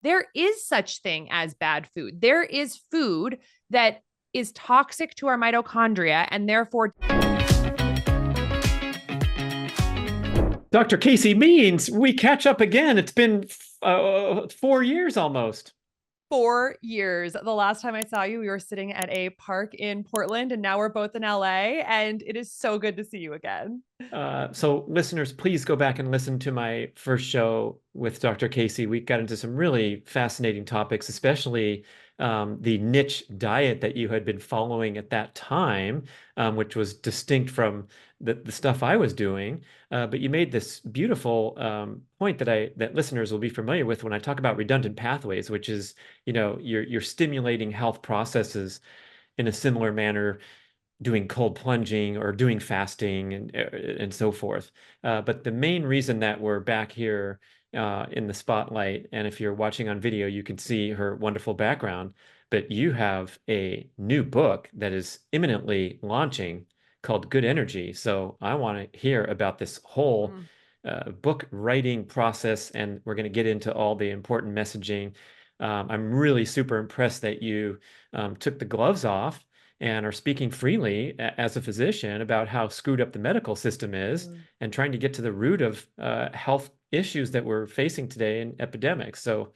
there is such thing as bad food. There is food that is toxic to our mitochondria and therefore Dr. Calley Means, we catch up again. It's been 4 years almost. 4 years. The last time I saw you, we were sitting at a park in Portland, and now we're both in LA, and it is so good to see you again. So listeners, please go back and listen to my first show with Dr. Calley. We got into some really fascinating topics, especially the niche diet that you had been following at that time, which was distinct from the stuff I was doing. But you made this beautiful point that listeners will be familiar with when I talk about redundant pathways, which is, you're stimulating health processes in a similar manner, doing cold plunging or doing fasting and so forth. But the main reason that we're back here in the spotlight, and if you're watching on video, you can see her wonderful background, but you have a new book that is imminently launching called Good Energy. So I want to hear about this whole book writing process, and we're going to get into all the important messaging. I'm really super impressed that you took the gloves off and are speaking freely as a physician about how screwed up the medical system is and trying to get to the root of health issues that we're facing today in epidemics. So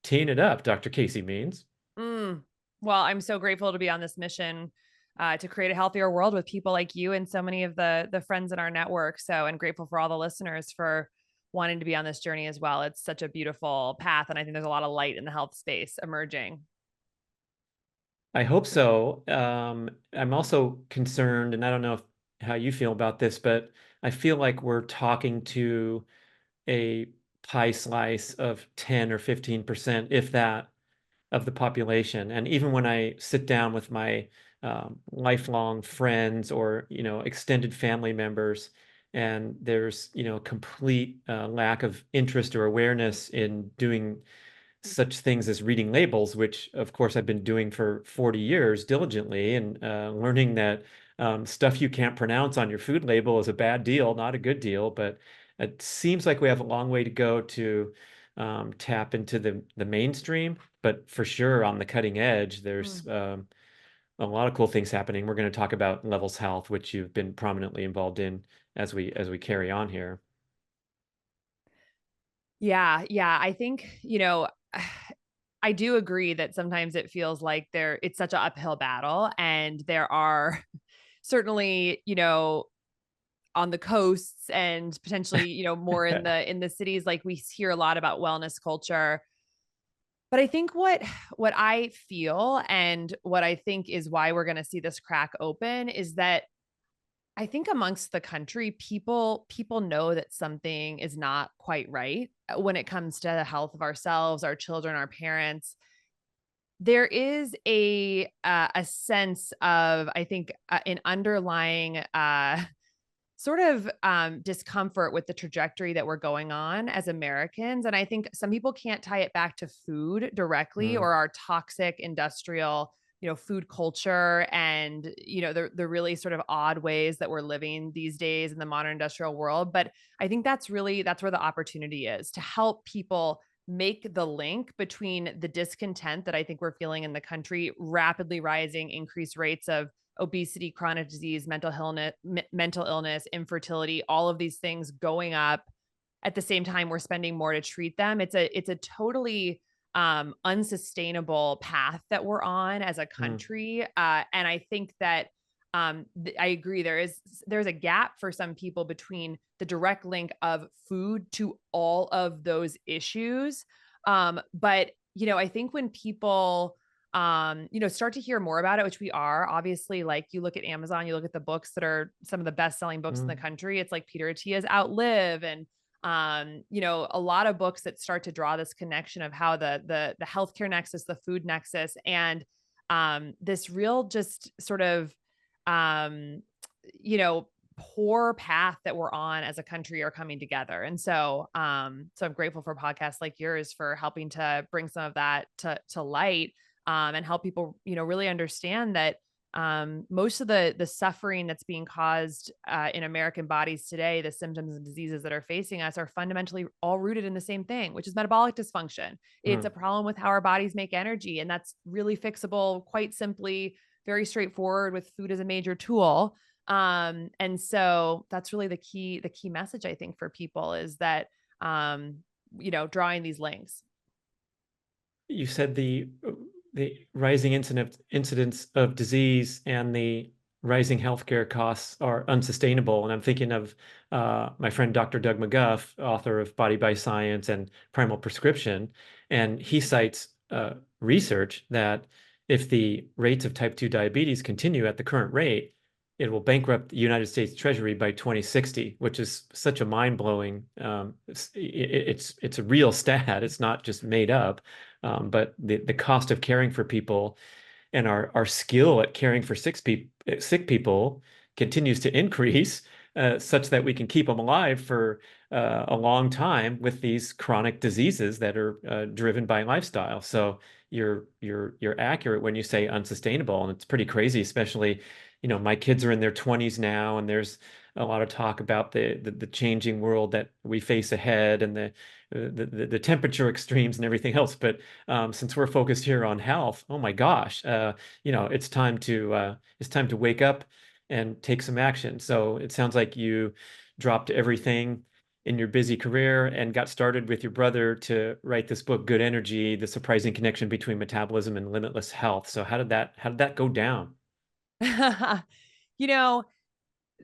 teeing it up, Dr. Calley Means. Well, I'm so grateful to be on this mission to create a healthier world with people like you and so many of the friends in our network. So, and grateful for all the listeners for wanting to be on this journey as well. It's such a beautiful path, and I think there's a lot of light in the health space emerging. I hope so. I'm also concerned, and I don't know how you feel about this, but I feel like we're talking to a pie slice of 10 or 15%, if that, of the population. And even when I sit down with my lifelong friends or, extended family members, and there's, complete lack of interest or awareness in doing such things as reading labels, which of course I've been doing for 40 years diligently, and learning that stuff you can't pronounce on your food label is a bad deal, not a good deal. But it seems like we have a long way to go to tap into the mainstream. But for sure, on the cutting edge, there's a lot of cool things happening. We're going to talk about Levels Health, which you've been prominently involved in as we carry on here. Yeah, yeah. I think, I do agree that sometimes it feels like it's such an uphill battle, and there are certainly, on the coasts and potentially, more in the cities, like we hear a lot about wellness culture. But I think what I feel and what I think is why we're going to see this crack open is that I think amongst the country, people know that something is not quite right when it comes to the health of ourselves, our children, our parents. There is a sense of, I think, an underlying sort of discomfort with the trajectory that we're going on as Americans. And I think some people can't tie it back to food directly Mm. or our toxic industrial, food culture and, the really sort of odd ways that we're living these days in the modern industrial world. But I think that's where the opportunity is to help people make the link between the discontent that I think we're feeling in the country, rapidly rising increased rates of obesity, chronic disease, mental illness, infertility, all of these things going up at the same time we're spending more to treat them. It's a totally unsustainable path that we're on as a Mm. country. And I think that I agree there's a gap for some people between the direct link of food to all of those issues. But I think when people start to hear more about it, which we are obviously, like you look at Amazon, you look at the books that are some of the best selling books in the Mm. country. It's like Peter Attia's Outlive and a lot of books that start to draw this connection of how the healthcare nexus, the food nexus, and this real just sort of um, you know, poor path that we're on as a country are coming together. And so I'm grateful for podcasts like yours for helping to bring some of that to light, and help people, really understand that most of the suffering that's being caused in American bodies today, the symptoms and diseases that are facing us, are fundamentally all rooted in the same thing, which is metabolic dysfunction. It's a Mm. problem with how our bodies make energy, and that's really fixable quite simply, very straightforward, with food as a major tool. And so that's really the key message, I think, for people, is that drawing these links. You said the rising incidence of disease and the rising healthcare costs are unsustainable. And I'm thinking of my friend Dr. Doug McGuff, author of Body by Science and Primal Prescription, and he cites research that if the rates of type 2 diabetes continue at the current rate, it will bankrupt the United States Treasury by 2060, which is such a mind-blowing. It's a real stat. It's not just made up. But the cost of caring for people and our skill at caring for sick people continues to increase, such that we can keep them alive for a long time with these chronic diseases that are driven by lifestyle. So you're accurate when you say unsustainable, and it's pretty crazy, especially, my kids are in their 20s now, and there's a lot of talk about the changing world that we face ahead, and the temperature extremes and everything else. But since we're focused here on health, oh my gosh, it's time to wake up and take some action. So it sounds like you dropped everything in your busy career and got started with your brother to write this book, Good Energy: The Surprising Connection Between Metabolism and Limitless Health. So how did that go down? you know,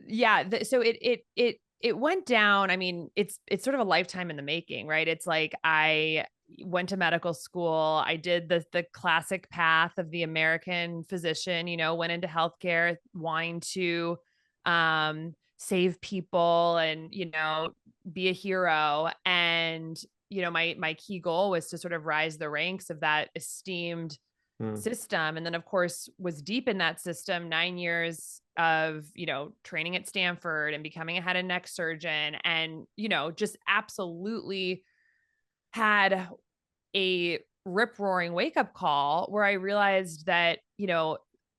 Yeah, so it went down. I mean, it's sort of a lifetime in the making, right? It's like I went to medical school. I did the classic path of the American physician, went into healthcare wanting to save people and, be a hero. And, my key goal was to sort of rise the ranks of that esteemed Hmm. system. And then, of course, was deep in that system, 9 years of, training at Stanford and becoming a head and neck surgeon. And, just absolutely had a rip roaring wake up call where I realized that,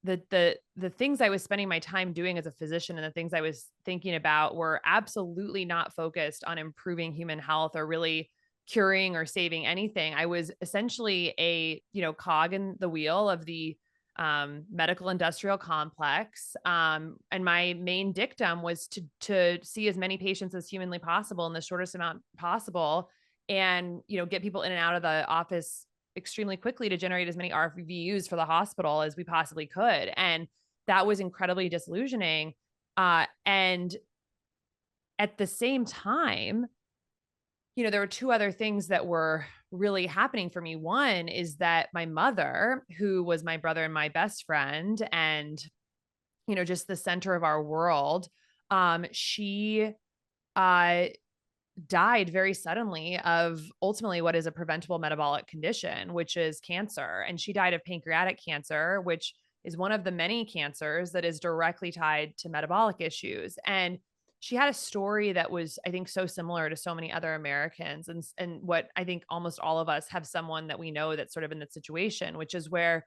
the things I was spending my time doing as a physician and the things I was thinking about were absolutely not focused on improving human health or really curing or saving anything. I was essentially a, cog in the wheel of the medical industrial complex. And my main dictum was to see as many patients as humanly possible in the shortest amount possible, and, get people in and out of the office extremely quickly to generate as many RVUs for the hospital as we possibly could. And that was incredibly disillusioning. And at the same time, there were two other things that were really happening for me. One is that my mother, who was my brother and my best friend, and, just the center of our world, she uh died very suddenly of ultimately what is a preventable metabolic condition, which is cancer. And she died of pancreatic cancer, which is one of the many cancers that is directly tied to metabolic issues. And she had a story that was, I think, so similar to so many other Americans. And what I think almost all of us have someone that we know that's sort of in that situation, which is where,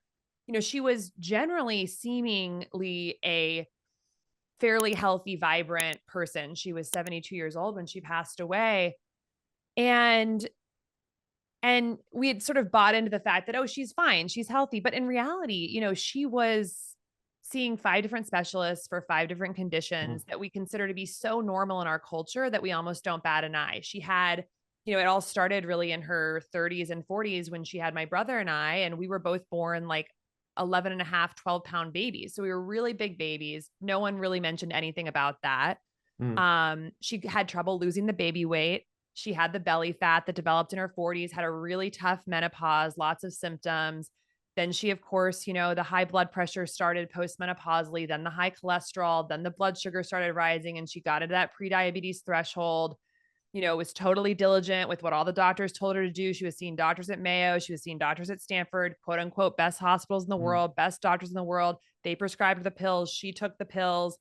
she was generally seemingly a fairly healthy, vibrant person. She was 72 years old when she passed away. And we had sort of bought into the fact that, oh, she's fine, she's healthy. But in reality, she was seeing five different specialists for five different Hmm. conditions that we consider to be so normal in our culture that we almost don't bat an eye. She had, it all started really in her 30s and 40s when she had my brother and I, and we were both born like 11 and a half, 12-pound babies. So we were really big babies. No one really mentioned anything about that. Hmm. She had trouble losing the baby weight. She had the belly fat that developed in her 40s, had a really tough menopause, lots of symptoms. Then she, of course, the high blood pressure started postmenopausally, then the high cholesterol, then the blood sugar started rising, and she got into that prediabetes threshold. Was totally diligent with what all the doctors told her to do. She was seeing doctors at Mayo. She was seeing doctors at Stanford, quote unquote, best hospitals in the Hmm. world, best doctors in the world. They prescribed the pills. She took the pills,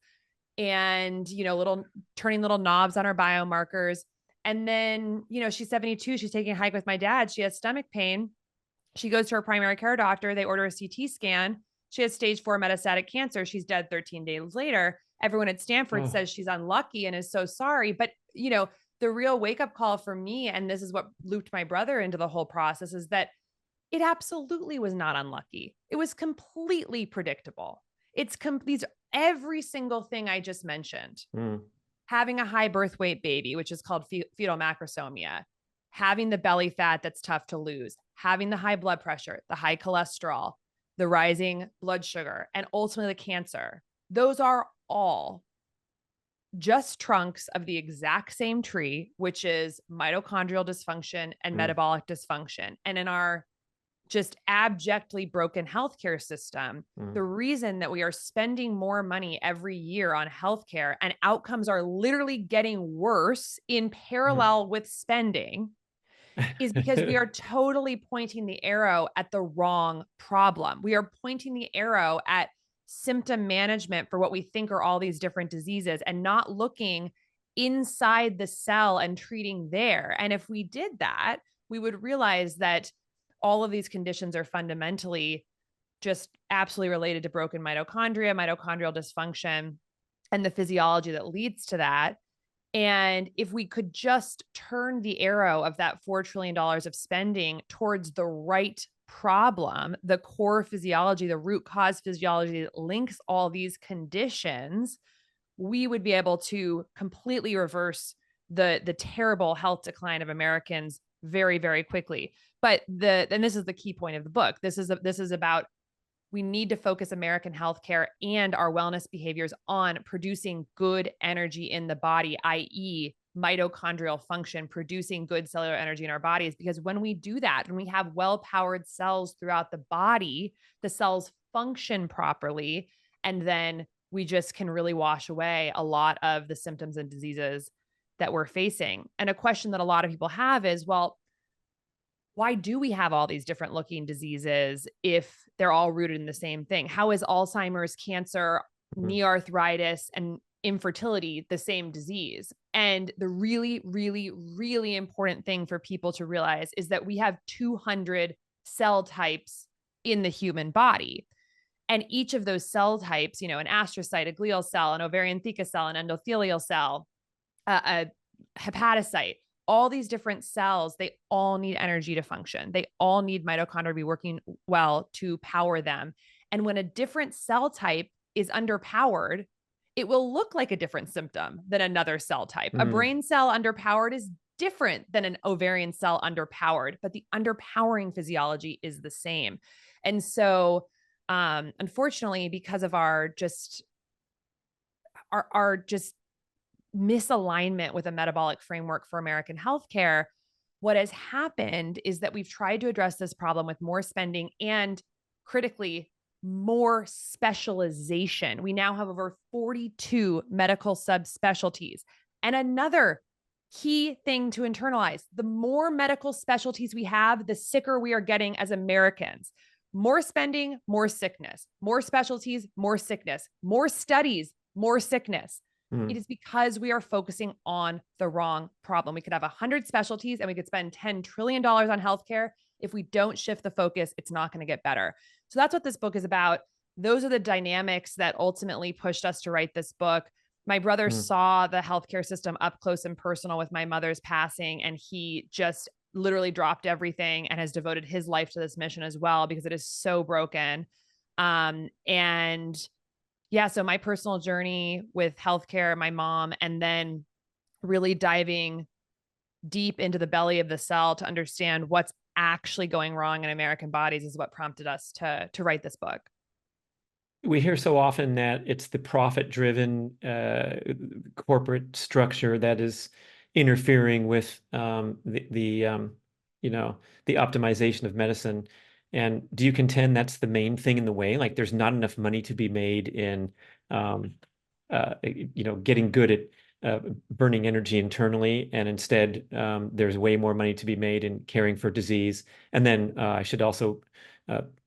and, little turning little knobs on her biomarkers. And then, she's 72. She's taking a hike with my dad. She has stomach pain. She goes to her primary care doctor. They order a CT scan. She has stage 4 metastatic cancer. She's dead 13 days later. Everyone at Stanford Oh. says she's unlucky and is so sorry. But, the real wake up call for me, and this is what looped my brother into the whole process, is that it absolutely was not unlucky. It was completely predictable. These every single thing I just mentioned. Mm. Having a high birth weight baby, which is called fetal macrosomia, having the belly fat that's tough to lose, having the high blood pressure, the high cholesterol, the rising blood sugar, and ultimately the cancer. Those are all just trunks of the exact same tree, which is mitochondrial dysfunction and Mm. metabolic dysfunction. And in our just abjectly broken healthcare system, Mm. the reason that we are spending more money every year on healthcare and outcomes are literally getting worse in Mm. parallel with spending is because we are totally pointing the arrow at the wrong problem. We are pointing the arrow at symptom management for what we think are all these different diseases and not looking inside the cell and treating there. And if we did that, we would realize that all of these conditions are fundamentally just absolutely related to broken mitochondria, mitochondrial dysfunction, and the physiology that leads to that. And if we could just turn the arrow of that $4 trillion of spending towards the right problem, the core physiology, the root cause physiology that links all these conditions, we would be able to completely reverse the terrible health decline of Americans very, very quickly. But and this is the key point of the book. This is about, we need to focus American healthcare and our wellness behaviors on producing good energy in the body, i.e., mitochondrial function, producing good cellular energy in our bodies. Because when we do that, when we have well powered cells throughout the body, the cells function properly. And then we just can really wash away a lot of the symptoms and diseases that we're facing. And a question that a lot of people have is, well, why do we have all these different looking diseases if they're all rooted in the same thing? How is Alzheimer's, cancer, Mm. knee arthritis, and infertility the same disease? And the really, really, really important thing for people to realize is that we have 200 cell types in the human body. And each of those cell types, an astrocyte, a glial cell, an ovarian theca cell, an endothelial cell, a hepatocyte, all these different cells, they all need energy to function. They all need mitochondria to be working well to power them. And when a different cell type is underpowered, it will look like a different symptom than another cell type. A Mm. brain cell underpowered is different than an ovarian cell underpowered, but the underpowering physiology is the same. And so, unfortunately, because of our just misalignment with a metabolic framework for American healthcare, what has happened is that we've tried to address this problem with more spending and, critically, more specialization. We now have over 42 medical subspecialties. And another key thing to internalize, the more medical specialties we have, the sicker we are getting as Americans. More spending, more sickness, more specialties, more sickness, more studies, more sickness. It Mm. is because we are focusing on the wrong problem. We could have 100 specialties and we could spend $10 trillion on healthcare. If we don't shift the focus, it's not going to get better. So that's what this book is about. Those are the dynamics that ultimately pushed us to write this book. My brother Mm. saw the healthcare system up close and personal with my mother's passing, and he just literally dropped everything and has devoted his life to this mission as well because it is so broken. And yeah, so my personal journey with healthcare, my mom, and then really diving deep into the belly of the cell to understand what's actually going wrong in American bodies is what prompted us to write this book. We hear so often that it's the profit-driven corporate structure that is interfering with you know, the optimization of medicine. And do you contend that's the main thing in the way? Like there's not enough money to be made in um, getting good at burning energy internally, and instead there's way more money to be made in caring for disease. And then I should also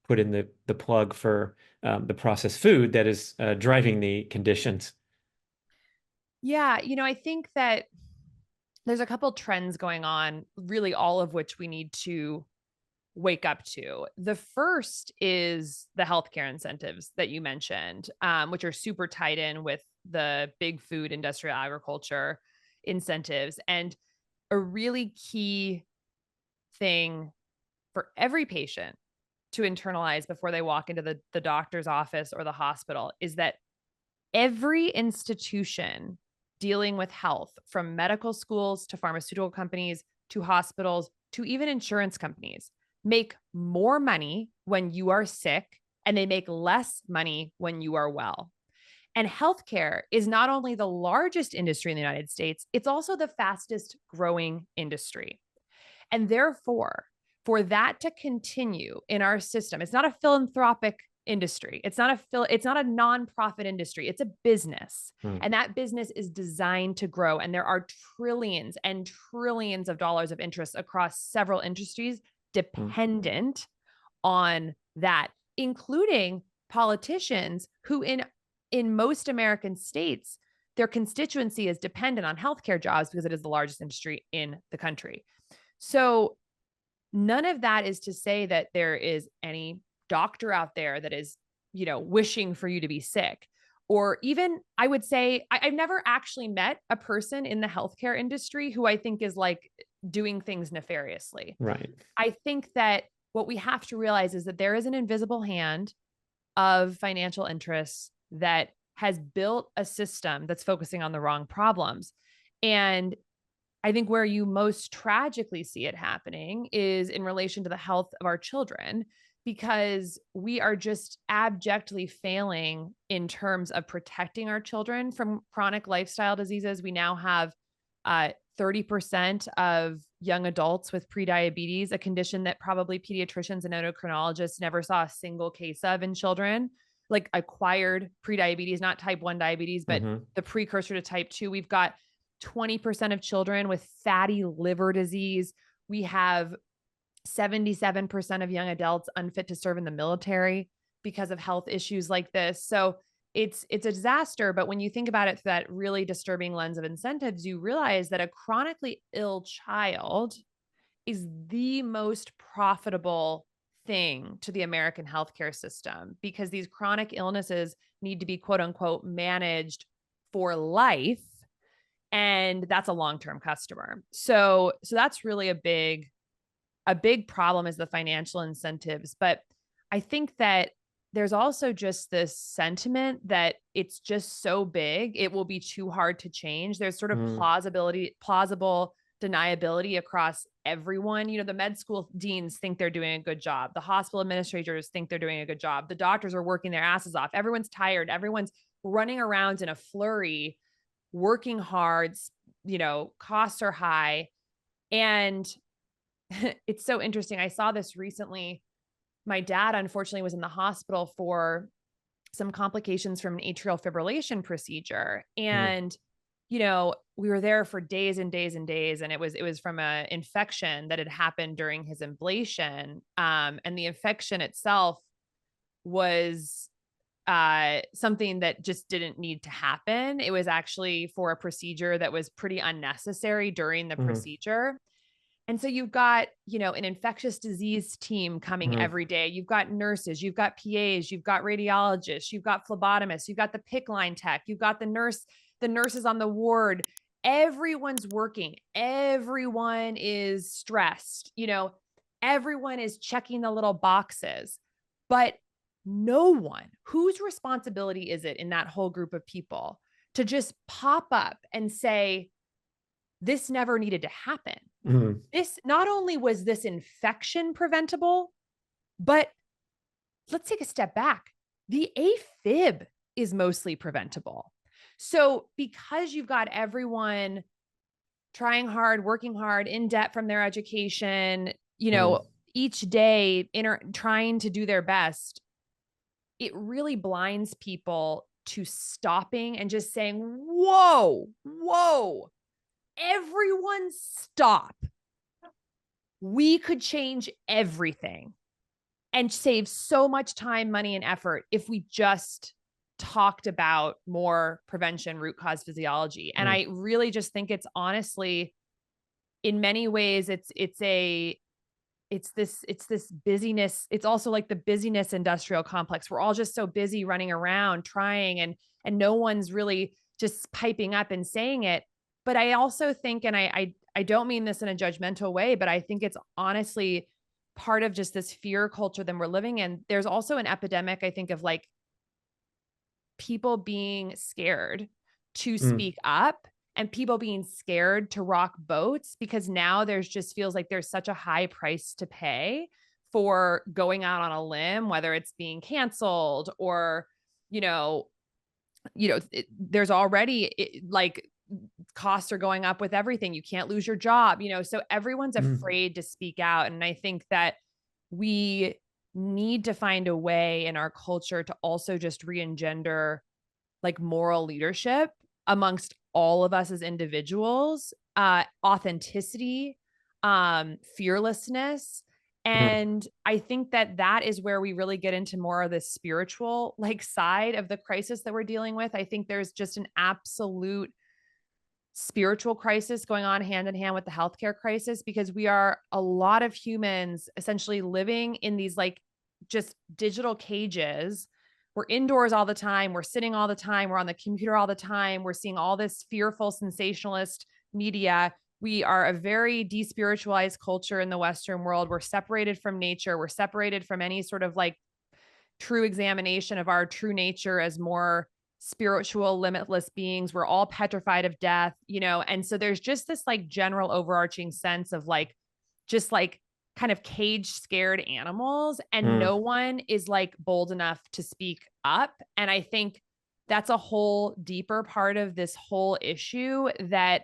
put in the plug for the processed food that is driving the conditions. Yeah, I think that there's a couple trends going on, really all of which we need to wake up to. The first is the healthcare incentives that you mentioned, which are super tied in with the big food, industrial agriculture incentives. And a really key thing for every patient to internalize before they walk into the doctor's office or the hospital is that every institution dealing with health, from medical schools to pharmaceutical companies to hospitals to even insurance companies, make more money when you are sick and they make less money when you are well. And healthcare is not only the largest industry in the United States, it's also the fastest growing industry. And therefore, for that to continue in our system, it's not a philanthropic industry. It's not a nonprofit industry. It's a business. And that business is designed to grow. And there are trillions and trillions of dollars of interest across several industries dependent on that, including politicians who in most American states, their constituency is dependent on healthcare jobs because it is the largest industry in the country. So none of that is to say that there is any doctor out there that is, wishing for you to be sick. Or even, I would say, I've never actually met a person in the healthcare industry who I think is like doing things nefariously. Right. I think that what we have to realize is that there is an invisible hand of financial interests that has built a system that's focusing on the wrong problems. And I think where you most tragically see it happening is in relation to the health of our children, because we are just abjectly failing in terms of protecting our children from chronic lifestyle diseases. We now have 30% of young adults with prediabetes, a condition that probably pediatricians and endocrinologists never saw a single case of in children, like acquired prediabetes, not type 1 diabetes, but the precursor to type 2. We've got 20% of children with fatty liver disease. We have 77% of young adults unfit to serve in the military because of health issues like this. So it's a disaster. But when you think about it through that really disturbing lens of incentives, you realize that a chronically ill child is the most profitable thing to the American healthcare system, because these chronic illnesses need to be, quote unquote, managed for life. And that's a long-term customer. So that's really a big problem, is the financial incentives. But I think that there's also just this sentiment that it's just so big, it will be too hard to change. There's sort of plausible deniability across everyone. The med school deans think they're doing a good job. The hospital administrators think they're doing a good job. The doctors are working their asses off. Everyone's tired. Everyone's running around in a flurry, working hard, costs are high. And it's so interesting. I saw this recently. My dad, unfortunately, was in the hospital for some complications from an atrial fibrillation procedure. And, we were there for days and days and days. And it was from an infection that had happened during his ablation. And the infection itself was something that just didn't need to happen. It was actually for a procedure that was pretty unnecessary during the procedure. And so you've got, an infectious disease team coming every day. You've got nurses, you've got PAs, you've got radiologists, you've got phlebotomists, you've got the PICC line tech, you've got the nurses on the ward. Everyone's working. Everyone is stressed. Everyone is checking the little boxes, but no one, whose responsibility is it in that whole group of people to just pop up and say, this never needed to happen. This, not only was this infection preventable, but let's take a step back. The AFib is mostly preventable. So because you've got everyone trying hard, working hard, in debt from their education, each day trying to do their best, it really blinds people to stopping and just saying, whoa, everyone stop. We could change everything and save so much time, money, and effort if we just talked about more prevention, root cause physiology. And I really just think it's honestly, in many ways, it's a it's this busyness. It's also like the busyness industrial complex. We're all just so busy running around trying, and no one's really just piping up and saying it. But I also think, and I don't mean this in a judgmental way, but I think it's honestly part of just this fear culture that we're living in. There's also an epidemic, I think, of like people being scared to Mm, speak up and people being scared to rock boats, because now there's just feels like there's such a high price to pay for going out on a limb, whether it's being canceled or, you know, there's already like costs are going up with everything. You can't lose your job, so everyone's mm, afraid to speak out. And I think that we need to find a way in our culture to also just re-engender like moral leadership amongst all of us as individuals, authenticity, fearlessness. mm, And I think that that is where we really get into more of the spiritual like side of the crisis that we're dealing with. I think there's just an absolute spiritual crisis going on hand in hand with the healthcare crisis, because we are a lot of humans essentially living in these like just digital cages. We're indoors all the time, we're sitting all the time, we're on the computer all the time, we're seeing all this fearful sensationalist media. We are a very despiritualized culture in the Western world. We're separated from nature, we're separated from any sort of like true examination of our true nature as more spiritual, limitless beings. We're all petrified of death, and so there's just this like general overarching sense of like, just like kind of cage scared animals, and mm. no one is like bold enough to speak up. And I think that's a whole deeper part of this whole issue that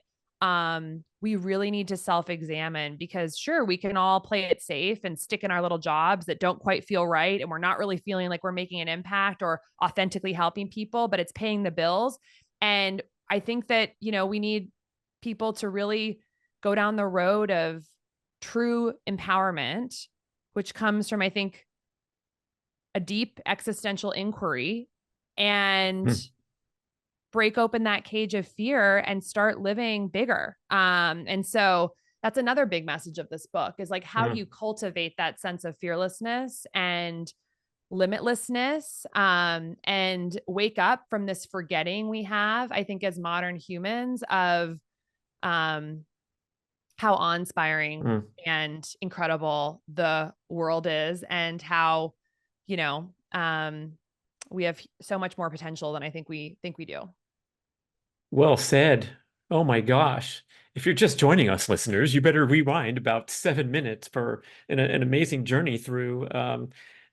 we really need to self-examine, because sure, we can all play it safe and stick in our little jobs that don't quite feel right, and we're not really feeling like we're making an impact or authentically helping people, but it's paying the bills. And I think that, we need people to really go down the road of true empowerment, which comes from, I think, a deep existential inquiry, and Mm, break open that cage of fear and start living bigger. And so that's another big message of this book, is like, how do mm. you cultivate that sense of fearlessness and limitlessness, and wake up from this forgetting we have, I think, as modern humans, of um, how awe-inspiring Mm. and incredible the world is, and how, you know, we have so much more potential than I think we do. Well said. Oh my gosh. If you're just joining us, listeners, you better rewind about 7 minutes for an amazing journey through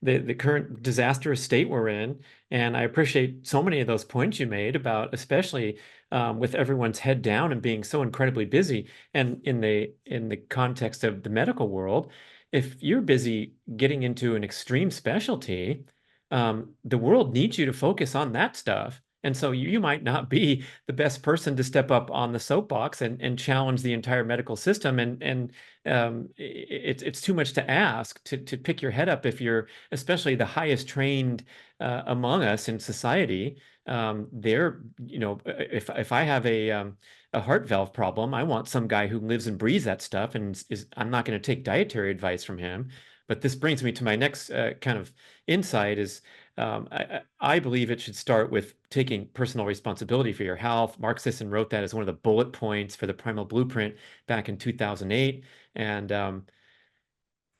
the current disastrous state we're in. And I appreciate so many of those points you made about, especially with everyone's head down and being so incredibly busy. And in the context of the medical world, if you're busy getting into an extreme specialty, the world needs you to focus on that stuff. And so you might not be the best person to step up on the soapbox and challenge the entire medical system. And it's too much to ask to pick your head up if you're especially the highest trained among us in society. If I have a heart valve problem, I want some guy who lives and breathes that stuff, and I'm not going to take dietary advice from him. But this brings me to my next kind of insight is I believe it should start with taking personal responsibility for your health. Mark Sisson wrote that as one of the bullet points for the Primal Blueprint back in 2008. And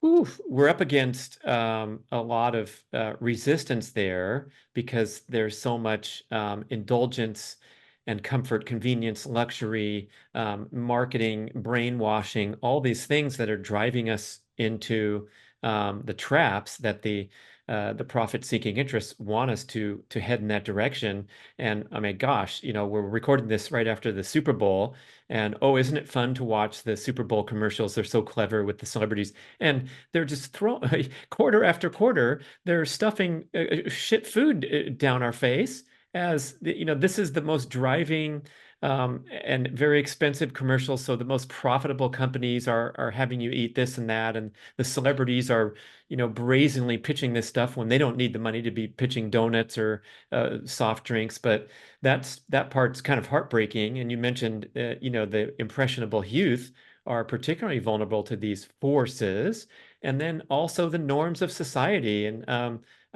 we're up against a lot of resistance there because there's so much indulgence and comfort, convenience, luxury, marketing, brainwashing, all these things that are driving us into the traps that the profit-seeking interests want us to head in that direction. And I mean, gosh, we're recording this right after the Super Bowl, and oh, isn't it fun to watch the Super Bowl commercials? They're so clever with the celebrities, and they're just throwing quarter after quarter, they're stuffing shit food down our face as this is the most driving and very expensive commercials. So the most profitable companies are having you eat this and that, and the celebrities are brazenly pitching this stuff when they don't need the money to be pitching donuts or soft drinks. But that part's kind of heartbreaking. And you mentioned, the impressionable youth are particularly vulnerable to these forces. and then also the norms of society. And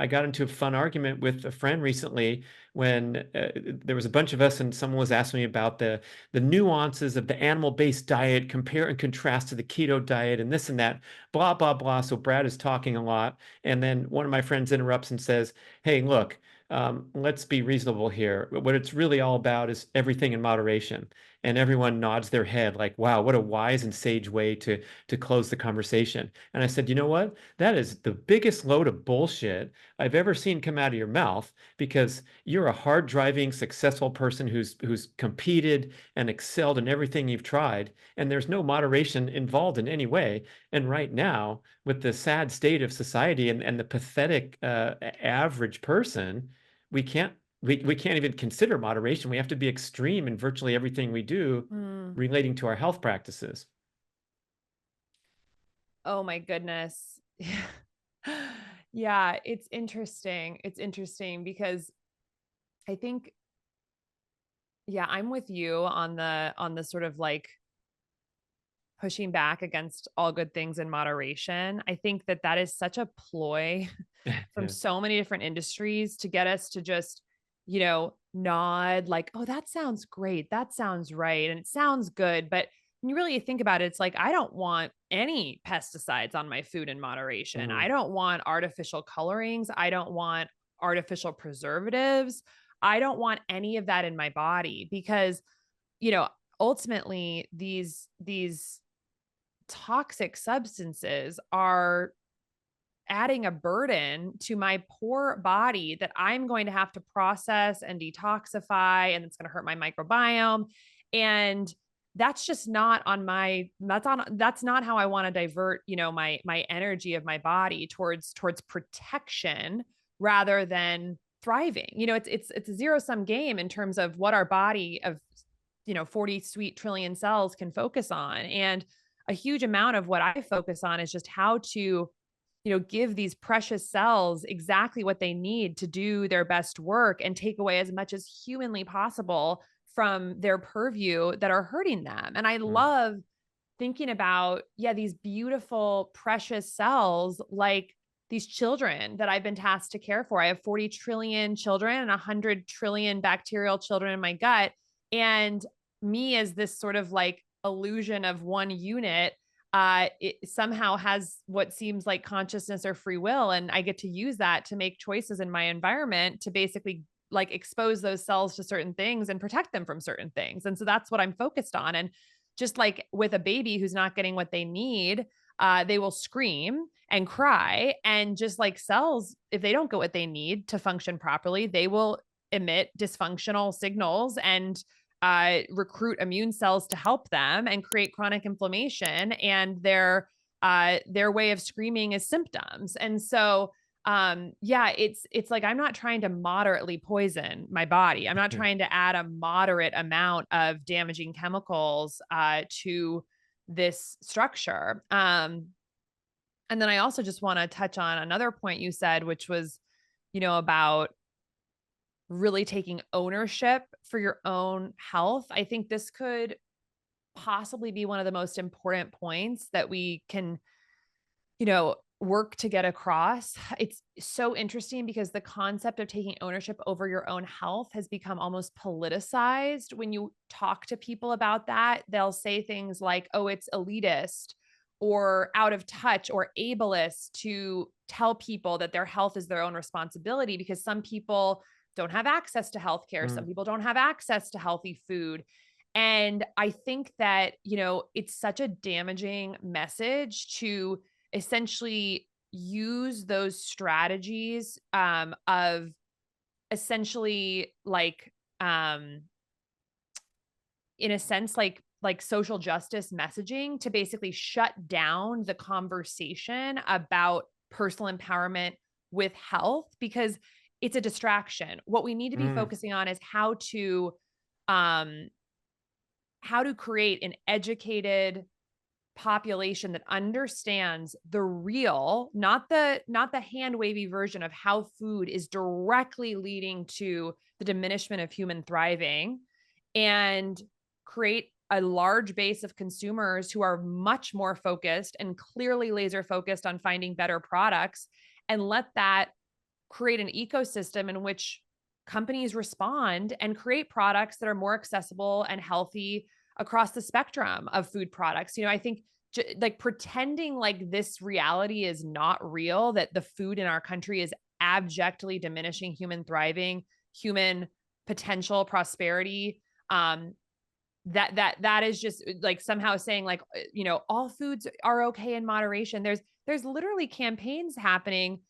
I got into a fun argument with a friend recently when there was a bunch of us, and someone was asking me about the nuances of the animal-based diet, compare and contrast to the keto diet, and this and that, blah blah blah. So Brad is talking a lot, and then one of my friends interrupts and says, "Hey, look." Let's be reasonable here. What it's really all about is everything in moderation. And everyone nods their head like, wow, what a wise and sage way to close the conversation. And I said, you know what? That is the biggest load of bullshit I've ever seen come out of your mouth, because you're a hard driving, successful person who's competed and excelled in everything you've tried, and there's no moderation involved in any way. And right now, with the sad state of society and the pathetic average person, we can't we can't even consider moderation. We have to be extreme in virtually everything we do Mm. relating to our health practices. Oh my goodness. Yeah, it's interesting. It's interesting because I think, yeah, I'm with you on the sort of like pushing back against all good things in moderation. I think that that is such a ploy from Yeah. so many different industries to get us to just, nod like, "Oh, that sounds great. That sounds right." And it sounds good, but when you really think about it, it's like I don't want any pesticides on my food in moderation. I Mhm. don't want artificial colorings. I don't want artificial preservatives. I don't want any of that in my body because, you know, ultimately these toxic substances are adding a burden to my poor body that I'm going to have to process and detoxify, and it's going to hurt my microbiome. And that's just not on my that's not how I want to divert, my energy of my body towards protection rather than thriving. It's a zero sum game in terms of what our body of 40 sweet trillion cells can focus on. And a huge amount of what I focus on is just how to give these precious cells exactly what they need to do their best work and take away as much as humanly possible from their purview that are hurting them. And I Mm. love thinking about, yeah, these beautiful, precious cells like these children that I've been tasked to care for. I have 40 trillion children and 100 trillion bacterial children in my gut. And me as this sort of like illusion of one unit, it somehow has what seems like consciousness or free will. And I get to use that to make choices in my environment to basically like expose those cells to certain things and protect them from certain things. And so that's what I'm focused on. And just like with a baby who's not getting what they need, they will scream and cry. And just like cells, if they don't get what they need to function properly, they will emit dysfunctional signals and recruit immune cells to help them and create chronic inflammation. And their way of screaming is symptoms. And so yeah, it's like I'm not trying to moderately poison my body. I'm not trying to add a moderate amount of damaging chemicals to this structure. And then I also just want to touch on another point you said, which was, about really taking ownership for your own health. I think this could possibly be one of the most important points that we can work to get across. It's so interesting because the concept of taking ownership over your own health has become almost politicized. When you talk to people about that, they'll say things like, oh, it's elitist or out of touch or ableist to tell people that their health is their own responsibility because some people don't have access to healthcare. Some Mm. people don't have access to healthy food. And I think that, it's such a damaging message to essentially use those strategies of essentially like in a sense like social justice messaging to basically shut down the conversation about personal empowerment with health because it's a distraction. What we need to be Mm. focusing on is um how to create an educated population that understands the real, not the hand wavy version of how food is directly leading to the diminishment of human thriving and create a large base of consumers who are much more focused and clearly laser focused on finding better products, and let that create an ecosystem in which companies respond and create products that are more accessible and healthy across the spectrum of food products. I think like pretending like this reality is not real, that the food in our country is abjectly diminishing human thriving, human potential prosperity. That is just like somehow saying like, all foods are okay in moderation. There's literally campaigns happening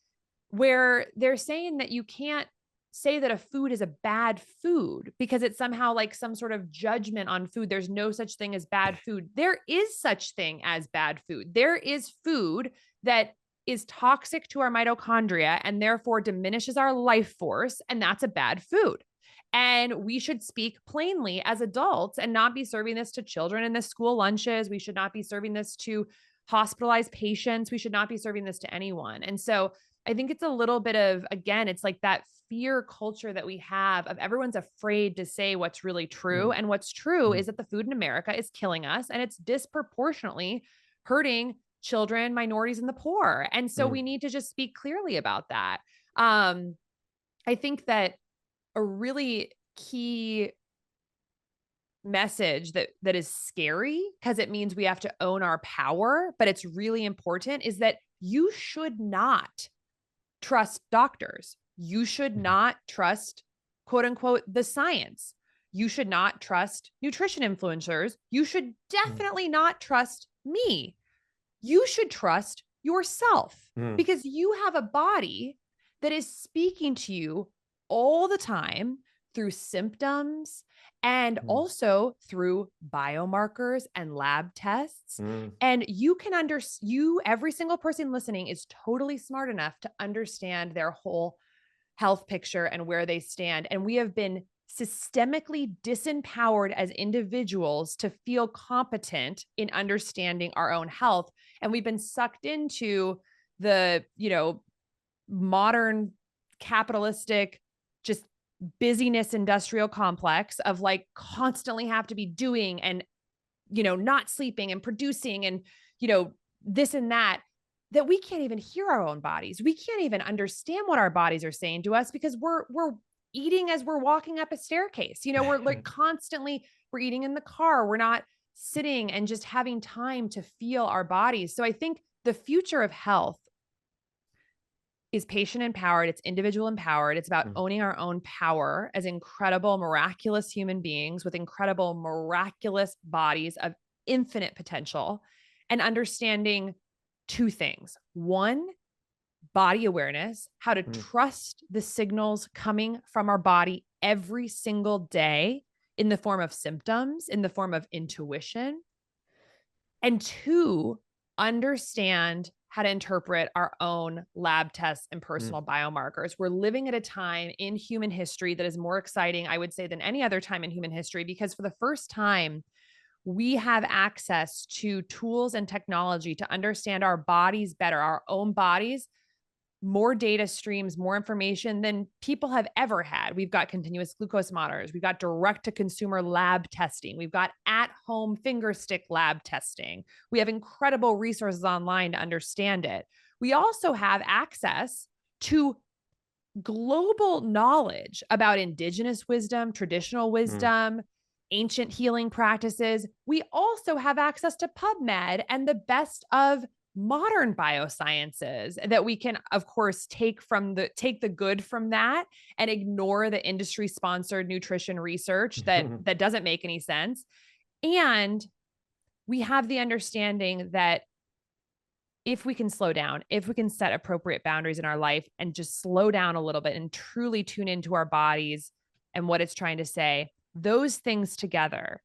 where they're saying that you can't say that a food is a bad food because it's somehow like some sort of judgment on food. There's no such thing as bad food. There is such thing as bad food. There is food that is toxic to our mitochondria and therefore diminishes our life force, and that's a bad food. And we should speak plainly as adults and not be serving this to children in the school lunches. We should not be serving this to hospitalized patients. We should not be serving this to anyone. And so I think it's a little bit of, again, it's like that fear culture that we have of everyone's afraid to say what's really true. And what's true is that the food in America is killing us, and it's disproportionately hurting children, minorities, and the poor. And so we need to just speak clearly about that. I think that a really key message that is scary, because it means we have to own our power, but it's really important, is that you should not trust doctors. You should not trust, quote unquote, the science. You should not trust nutrition influencers. You should definitely not trust me. You should trust yourself, because you have a body that is speaking to you all the time through symptoms and also through biomarkers and lab tests. And you can every single person listening is totally smart enough to understand their whole health picture and where they stand. And we have been systemically disempowered as individuals to feel competent in understanding our own health. And we've been sucked into the, modern capitalistic, just busyness industrial complex of like constantly have to be doing and, not sleeping and producing and, this and that we can't even hear our own bodies. We can't even understand what our bodies are saying to us because we're eating as we're walking up a staircase. We're like constantly, we're eating in the car. We're not sitting and just having time to feel our bodies. So I think the future of health is patient empowered. It's individual empowered. It's about owning our own power as incredible, miraculous human beings with incredible, miraculous bodies of infinite potential, and understanding two things. One, body awareness, how to trust the signals coming from our body every single day in the form of symptoms, in the form of intuition. And two, understand how to interpret our own lab tests and personal biomarkers. We're living at a time in human history that is more exciting, I would say, than any other time in human history, because for the first time, we have access to tools and technology to understand our bodies better, our own bodies, more data streams, more information than people have ever had. We've got continuous glucose monitors. We've got direct to consumer lab testing. We've got at home finger stick lab testing. We have incredible resources online to understand it. We also have access to global knowledge about indigenous wisdom, traditional wisdom, ancient healing practices. We also have access to PubMed and the best of modern biosciences that we can, of course, take the good from that and ignore the industry sponsored nutrition research that doesn't make any sense. And we have the understanding that if we can slow down, if we can set appropriate boundaries in our life and just slow down a little bit and truly tune into our bodies and what it's trying to say, those things together,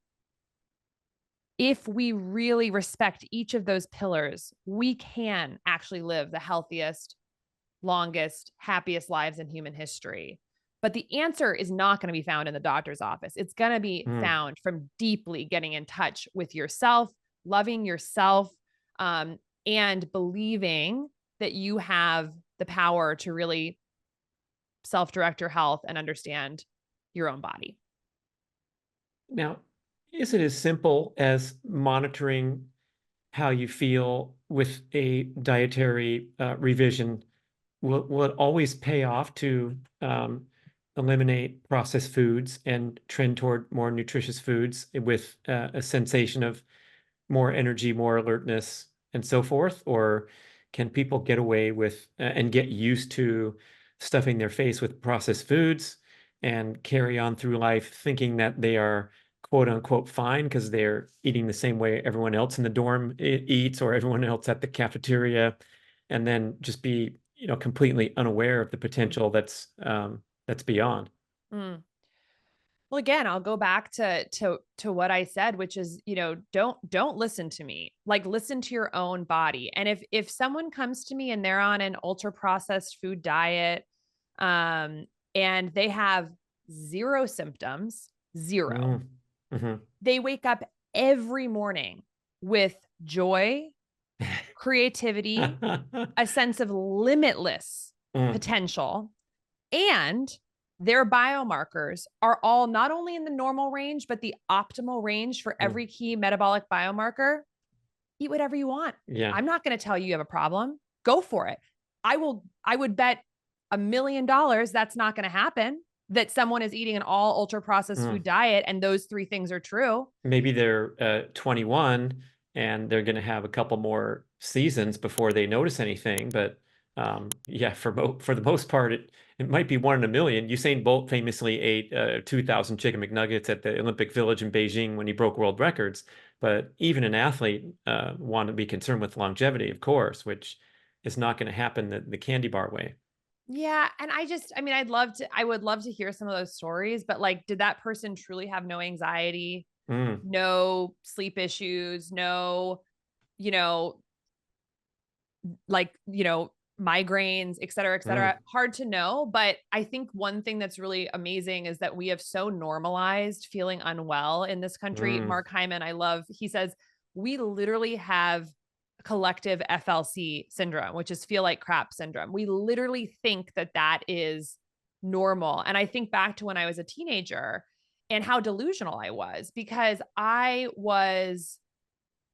if we really respect each of those pillars, we can actually live the healthiest, longest, happiest lives in human history. But the answer is not going to be found in the doctor's office. It's going to be found from deeply getting in touch with yourself, loving yourself, and believing that you have the power to really self-direct your health and understand your own body. Now, is it as simple as monitoring how you feel with a dietary revision? Will it always pay off to eliminate processed foods and trend toward more nutritious foods with a sensation of more energy, more alertness, and so forth? Or can people get away with and get used to stuffing their face with processed foods and carry on through life thinking that they are quote unquote fine because they're eating the same way everyone else in the dorm eats or everyone else at the cafeteria, and then just be, completely unaware of the Mm, potential that's beyond? mm. Well, again, I'll go back to what I said, which is, don't listen to me. Like, listen to your own body. And if someone comes to me and they're on an ultra processed food diet, um, and they have zero symptoms, zero. Mm. Hmm. They wake up every morning with joy, creativity, a sense of limitless Mm. potential, and their biomarkers are all not only in the normal range, but the optimal range for Mm. every key metabolic biomarker. Eat whatever you want. Yeah. I'm not going to tell you have a problem. Go for it. I would bet $1 million that's not going to happen, that someone is eating an all ultra processed Mm. food diet and those three things are true. Maybe they're 21 and they're going to have a couple more seasons before they notice anything. But yeah, for the most part, it might be one in a million. Usain Bolt famously ate 2,000 chicken McNuggets at the Olympic Village in Beijing when he broke world records. But even an athlete want to be concerned with longevity, of course, which is not going to happen the candy bar way. Yeah, and I mean, I would love to hear some of those stories, but like, did that person truly have no anxiety, Mm, no sleep issues, no, you know, like, migraines, et cetera, et mm, cetera? Hard to know. But I think one thing that's really amazing is that we have so normalized feeling unwell in this country. mm, Mark Hyman, he says, we literally have collective FLC syndrome, which is feel like crap syndrome. We literally think that that is normal. And I think back to when I was a teenager and how delusional I was, because I was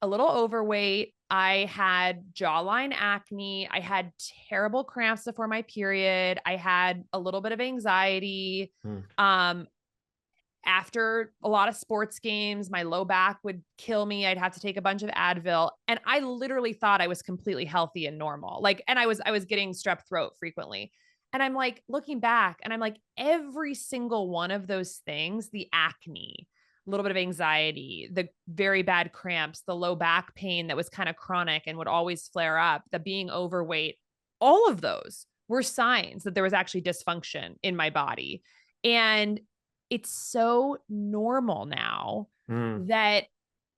a little overweight. I had jawline acne. I had terrible cramps before my period. I had a little bit of anxiety. mm, Um, After a lot of sports games, my low back would kill me. I'd have to take a bunch of Advil. And I literally thought I was completely healthy and normal. Like, and I was getting strep throat frequently. And I'm like looking back and I'm like, every single one of those things, the acne, a little bit of anxiety, the very bad cramps, the low back pain that was kind of chronic and would always flare up, the being overweight, all of those were signs that there was actually dysfunction in my body. And it's so normal now mm, that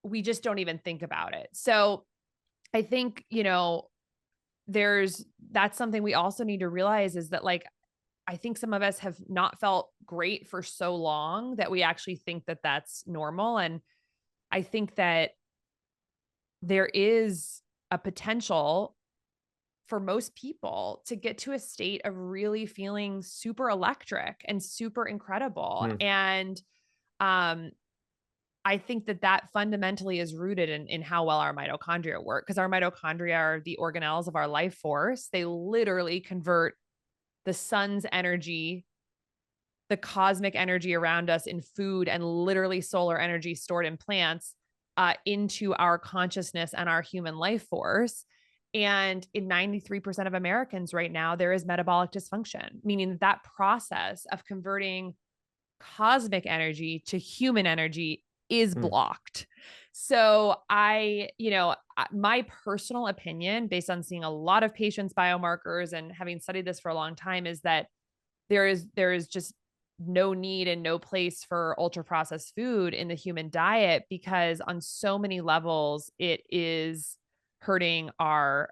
we just don't even think about it. So I think, that's something we also need to realize, is that, like, I think some of us have not felt great for so long that we actually think that that's normal. And I think that there is a potential for most people to get to a state of really feeling super electric and super incredible. mm, And um, I think that that fundamentally is rooted in how well our mitochondria work, because our mitochondria are the organelles of our life force. They literally convert the sun's energy, the cosmic energy around us in food, and literally solar energy stored in plants into our consciousness and our human life force. And in 93% of Americans right now, there is metabolic dysfunction, meaning that that process of converting cosmic energy to human energy is mm, blocked. So my personal opinion, based on seeing a lot of patients' biomarkers and having studied this for a long time, is that there is just no need and no place for ultra processed food in the human diet, because on so many levels it is hurting our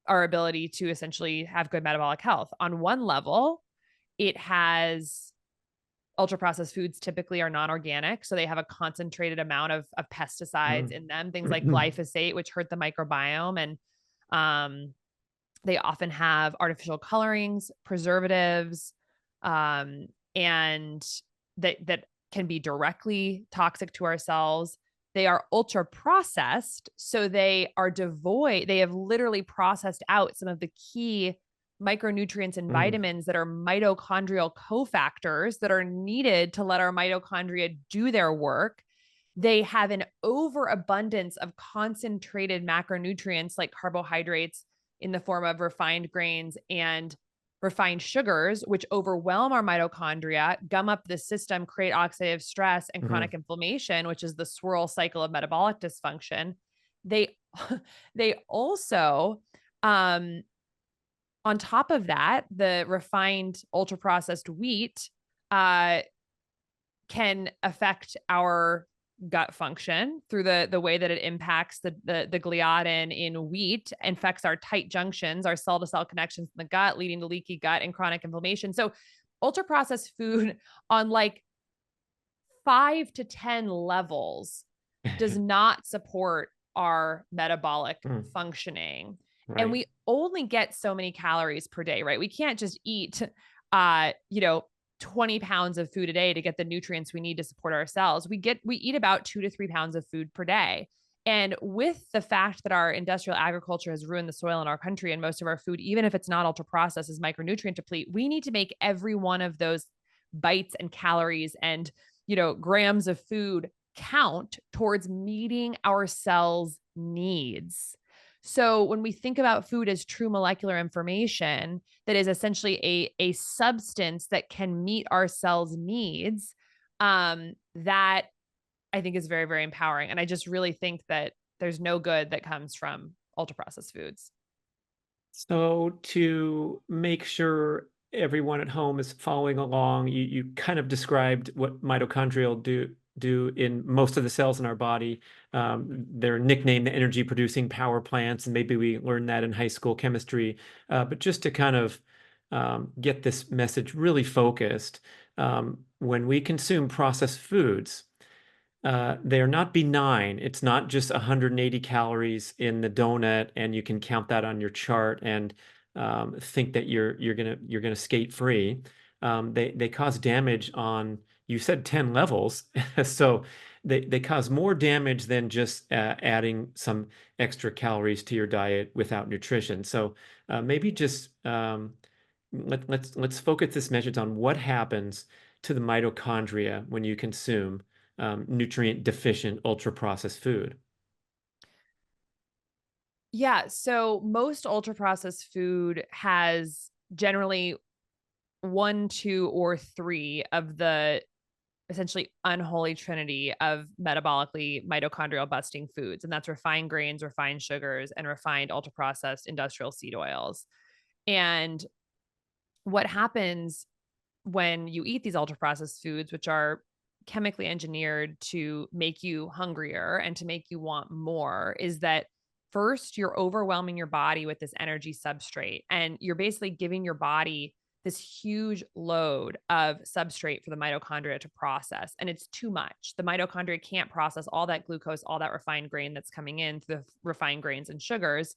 ability to essentially have good metabolic health. On one level, it has ultra processed foods typically are non-organic, so they have a concentrated amount of pesticides mm. in them, things like glyphosate, which hurt the microbiome. And um, they often have artificial colorings, preservatives, and that can be directly toxic to our cells. They are ultra processed. So they are devoid. They have literally processed out some of the key micronutrients and Mm. vitamins that are mitochondrial cofactors that are needed to let our mitochondria do their work. They have an overabundance of concentrated macronutrients like carbohydrates in the form of refined grains and refined sugars, which overwhelm our mitochondria, gum up the system, create oxidative stress and Mhm. chronic inflammation, which is the swirl cycle of metabolic dysfunction. They they also on top of that, the refined ultra processed wheat uh, can affect our gut function through the way that it impacts the gliadin in wheat, infects our tight junctions, our cell to cell connections in the gut, leading to leaky gut and chronic inflammation. So ultra processed food on like 5 to 10 levels does not support our metabolic Mm. functioning. And Right. we only get so many calories per day, right? We can't just eat, 20 pounds of food a day to get the nutrients we need to support our cells. We eat about 2 to 3 pounds of food per day. And with the fact that our industrial agriculture has ruined the soil in our country and most of our food, even if it's not ultra processed, is micronutrient deplete, we need to make every one of those bites and calories and grams of food count towards meeting our cells' needs. So when we think about food as true molecular information, that is essentially a substance that can meet our cells' needs, that I think is very, very empowering. And I just really think that there's no good that comes from ultra processed foods. So to make sure everyone at home is following along, you kind of described what mitochondrial do in most of the cells in our body. They're nicknamed the energy producing power plants, and maybe we learned that in high school chemistry. But just to kind of get this message really focused, when we consume processed foods, they are not benign. It's not just 180 calories in the donut, and you can count that on your chart and think that you're gonna skate free. They cause damage on, you said 10 levels, so they cause more damage than just adding some extra calories to your diet without nutrition. So maybe just let's focus this message on what happens to the mitochondria when you consume nutrient deficient ultra processed food. Yeah. So most ultra processed food has generally one, two, or three of the essentially unholy trinity of metabolically mitochondrial busting foods. And that's refined grains, refined sugars, and refined ultra processed industrial seed oils. And what happens when you eat these ultra processed foods, which are chemically engineered to make you hungrier and to make you want more, is that first you're overwhelming your body with this energy substrate and you're basically giving your body this huge load of substrate for the mitochondria to process. And it's too much. The mitochondria can't process all that glucose, all that refined grain that's coming in through the refined grains and sugars.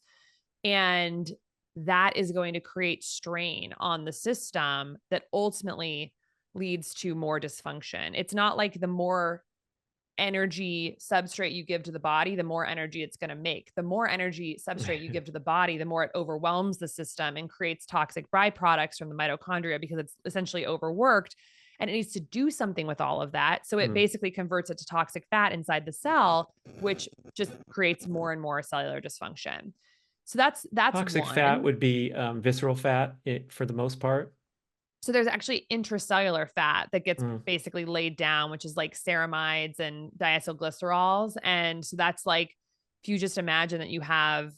And that is going to create strain on the system that ultimately leads to more dysfunction. It's not like the more energy substrate you give to the body, the more energy it's going to make. The more energy substrate you give to the body, the more it overwhelms the system and creates toxic byproducts from the mitochondria because it's essentially overworked and it needs to do something with all of that. So it Mm. basically converts it to toxic fat inside the cell, which just creates more and more cellular dysfunction. So that's Toxic fat one. would be visceral fat for the most part. So there's actually intracellular fat that gets Mm. basically laid down, which is like ceramides and diacylglycerols. And so that's like, if you just imagine that you have,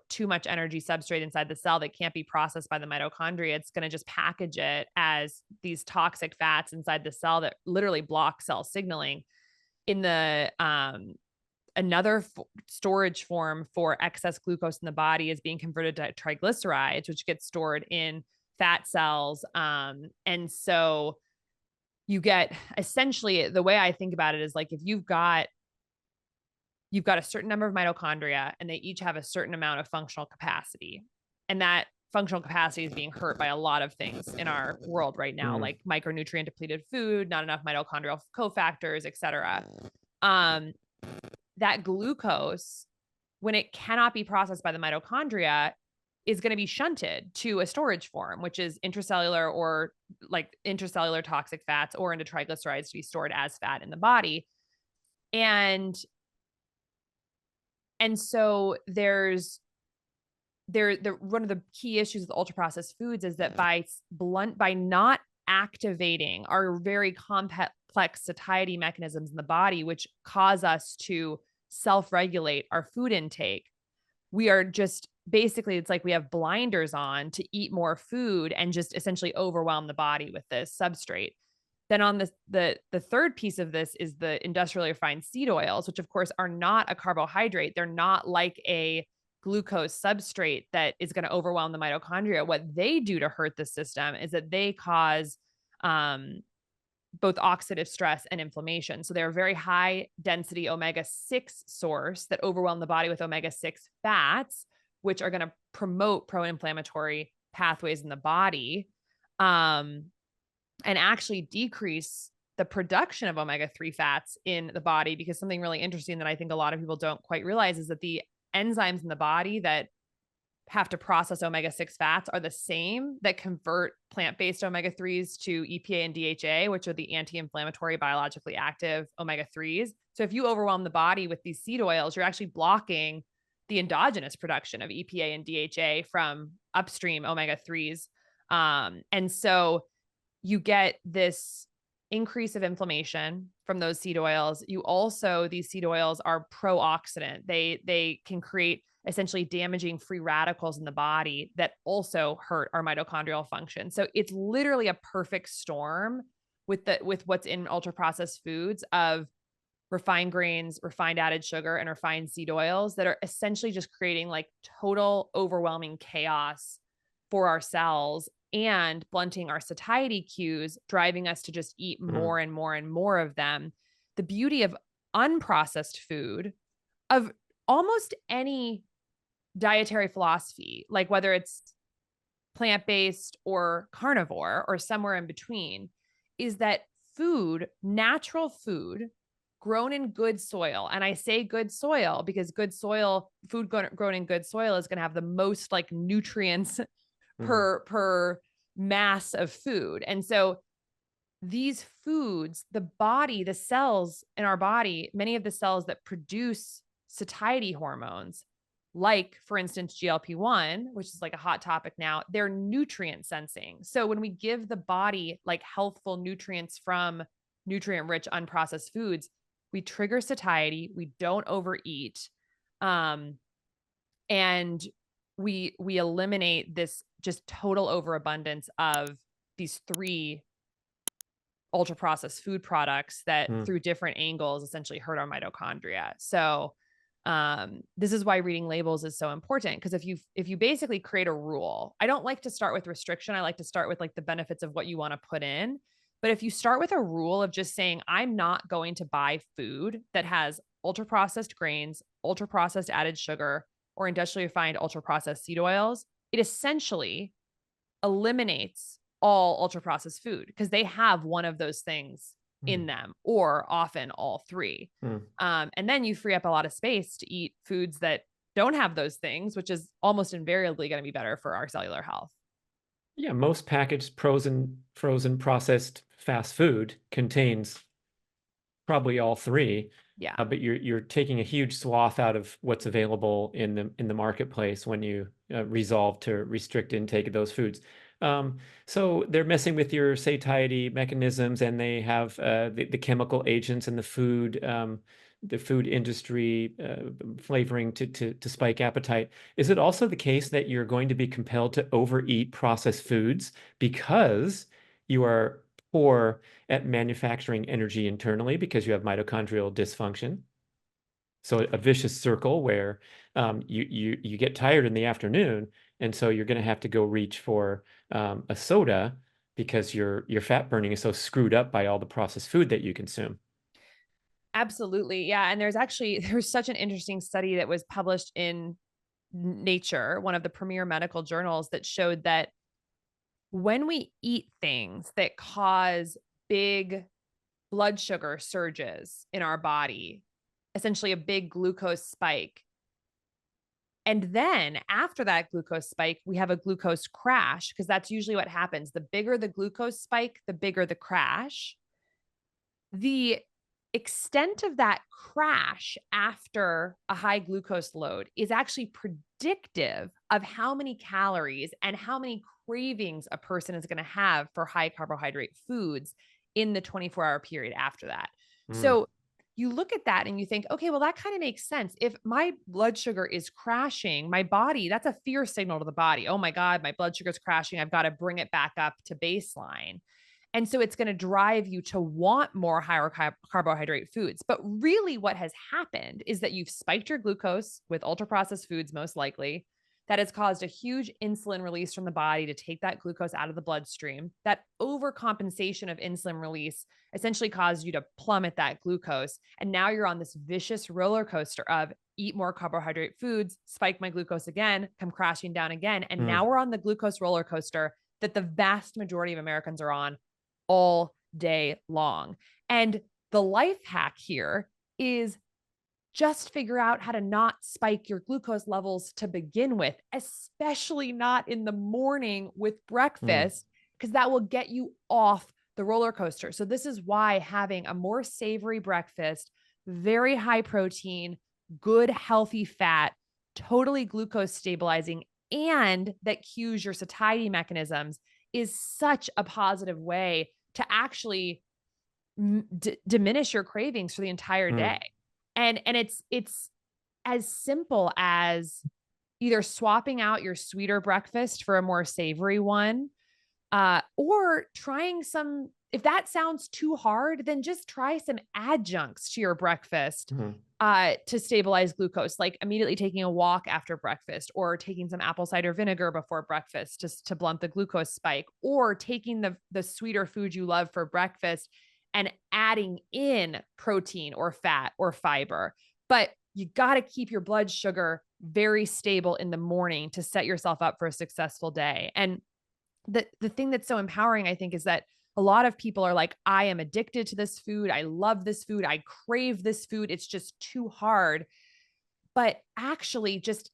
too much energy substrate inside the cell that can't be processed by the mitochondria, it's going to just package it as these toxic fats inside the cell that literally block cell signaling. In the another storage form for excess glucose in the body is being converted to triglycerides, which gets stored in fat cells. And so you get essentially the way I think about it is like if you've got a certain number of mitochondria and they each have a certain amount of functional capacity. And that functional capacity is being hurt by a lot of things in our world right now, like micronutrient depleted food, not enough mitochondrial cofactors, et cetera. That glucose, when it cannot be processed by the mitochondria, is going to be shunted to a storage form, which is intracellular or like intracellular toxic fats or into triglycerides to be stored as fat in the body. And so there's one of the key issues with ultra processed foods is that by not activating our very complex satiety mechanisms in the body, which cause us to self-regulate our food intake, we are just basically, it's like we have blinders on to eat more food and just essentially overwhelm the body with this substrate. Then on the third piece of this is the industrially refined seed oils, which of course are not a carbohydrate. They're not like a glucose substrate that is going to overwhelm the mitochondria. What they do to hurt the system is that they cause both oxidative stress and inflammation. So they're a very high density omega-6 source that overwhelm the body with omega-6 fats, which are going to promote pro-inflammatory pathways in the body, and actually decrease the production of omega-3 fats in the body. Because something really interesting that I think a lot of people don't quite realize is that the enzymes in the body that have to process omega-6 fats are the same that convert plant-based omega-3s to EPA and DHA, which are the anti-inflammatory biologically active omega-3s. So if you overwhelm the body with these seed oils, you're actually blocking the endogenous production of EPA and DHA from upstream omega-3s. And so you get this increase of inflammation from those seed oils. These seed oils are pro-oxidant. They can create essentially damaging free radicals in the body that also hurt our mitochondrial function. So it's literally a perfect storm with what's in ultra processed foods of refined grains, refined added sugar, and refined seed oils that are essentially just creating like total overwhelming chaos for our cells and blunting our satiety cues, driving us to just eat more and more and more of them. The beauty of unprocessed food, of almost any dietary philosophy, like whether it's plant-based or carnivore or somewhere in between, is that natural food grown in good soil, and I say good soil because food grown in good soil is going to have the most like nutrients per mass of food. And so these foods, the cells in our body, many of the cells that produce satiety hormones, like for instance, GLP-1, which is like a hot topic now, they're nutrient sensing. So when we give the body like healthful nutrients from nutrient-rich unprocessed foods, we trigger satiety, we don't overeat, and we eliminate this just total overabundance of these three ultra processed food products that through different angles essentially hurt our mitochondria. So this is why reading labels is so important, because if you basically create a rule, I don't like to start with restriction. I like to start with like the benefits of what you want to put in. But if you start with a rule of just saying, I'm not going to buy food that has ultra processed grains, ultra processed added sugar, or industrially refined ultra processed seed oils, it essentially eliminates all ultra processed food because they have one of those things in them, or often all three. And then you free up a lot of space to eat foods that don't have those things, which is almost invariably going to be better for our cellular health. Yeah, most packaged frozen processed fast food contains probably all three. Yeah. But you're taking a huge swath out of what's available in the marketplace when you resolve to restrict intake of those foods. So they're messing with your satiety mechanisms, and they have the chemical agents in the food industry flavoring to spike appetite. Is it also the case that you're going to be compelled to overeat processed foods because you are poor at manufacturing energy internally because you have mitochondrial dysfunction? So a vicious circle where you get tired in the afternoon, and so you're going to have to go reach for a soda because your fat burning is so screwed up by all the processed food that you consume. Absolutely. Yeah. And there's such an interesting study that was published in Nature, one of the premier medical journals, that showed that when we eat things that cause big blood sugar surges in our body, essentially a big glucose spike, and then after that glucose spike, we have a glucose crash, because that's usually what happens. The bigger the glucose spike, the bigger the crash. The extent of that crash after a high glucose load is actually predictive of how many calories and how many cravings a person is going to have for high carbohydrate foods in the 24-hour period after that. Mm. So you look at that and you think, okay, well, that kind of makes sense. If my blood sugar is crashing, my body, that's a fear signal to the body. Oh my God, my blood sugar is crashing. I've got to bring it back up to baseline. And so it's going to drive you to want more higher carbohydrate foods. But really, what has happened is that you've spiked your glucose with ultra processed foods, most likely. That has caused a huge insulin release from the body to take that glucose out of the bloodstream. That overcompensation of insulin release essentially caused you to plummet that glucose. And now you're on this vicious roller coaster of eat more carbohydrate foods, spike my glucose again, come crashing down again. And Mm. now we're on the glucose roller coaster that the vast majority of Americans are on all day long. And the life hack here is just figure out how to not spike your glucose levels to begin with, especially not in the morning with Mm. breakfast, because that will get you off the roller coaster. So this is why having a more savory breakfast, very high protein, good healthy fat, totally glucose stabilizing, and that cues your satiety mechanisms is such a positive way to actually diminish your cravings for the entire Mm. day. And it's as simple as either swapping out your sweeter breakfast for a more savory one, or trying some. If that sounds too hard, then just try some adjuncts to your breakfast Mm. to stabilize glucose, like immediately taking a walk after breakfast, or taking some apple cider vinegar before breakfast just to blunt the glucose spike, or taking the sweeter food you love for breakfast and adding in protein or fat or fiber. But you got to keep your blood sugar very stable in the morning to set yourself up for a successful day. And the thing that's so empowering, I think, is that a lot of people are like, I am addicted to this food. I love this food. I crave this food. It's just too hard. But actually, just,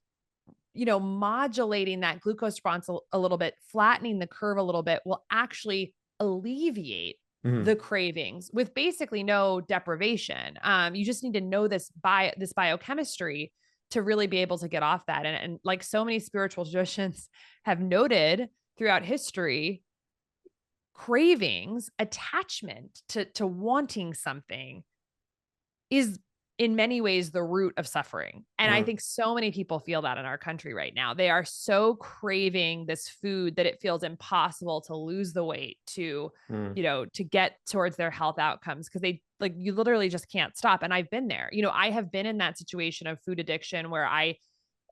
modulating that glucose response a little bit, flattening the curve a little bit, will actually alleviate Mm. the cravings with basically no deprivation. You just need to know this biochemistry to really be able to get off that. And like so many spiritual traditions have noted throughout history, cravings, attachment to wanting something is in many ways the root of suffering. And I Mm. think so many people feel that in our country right now. They are so craving this food that it feels impossible to lose the weight, Mm. to get towards their health outcomes, because you literally just can't stop. And I've been there. I have been in that situation of food addiction where I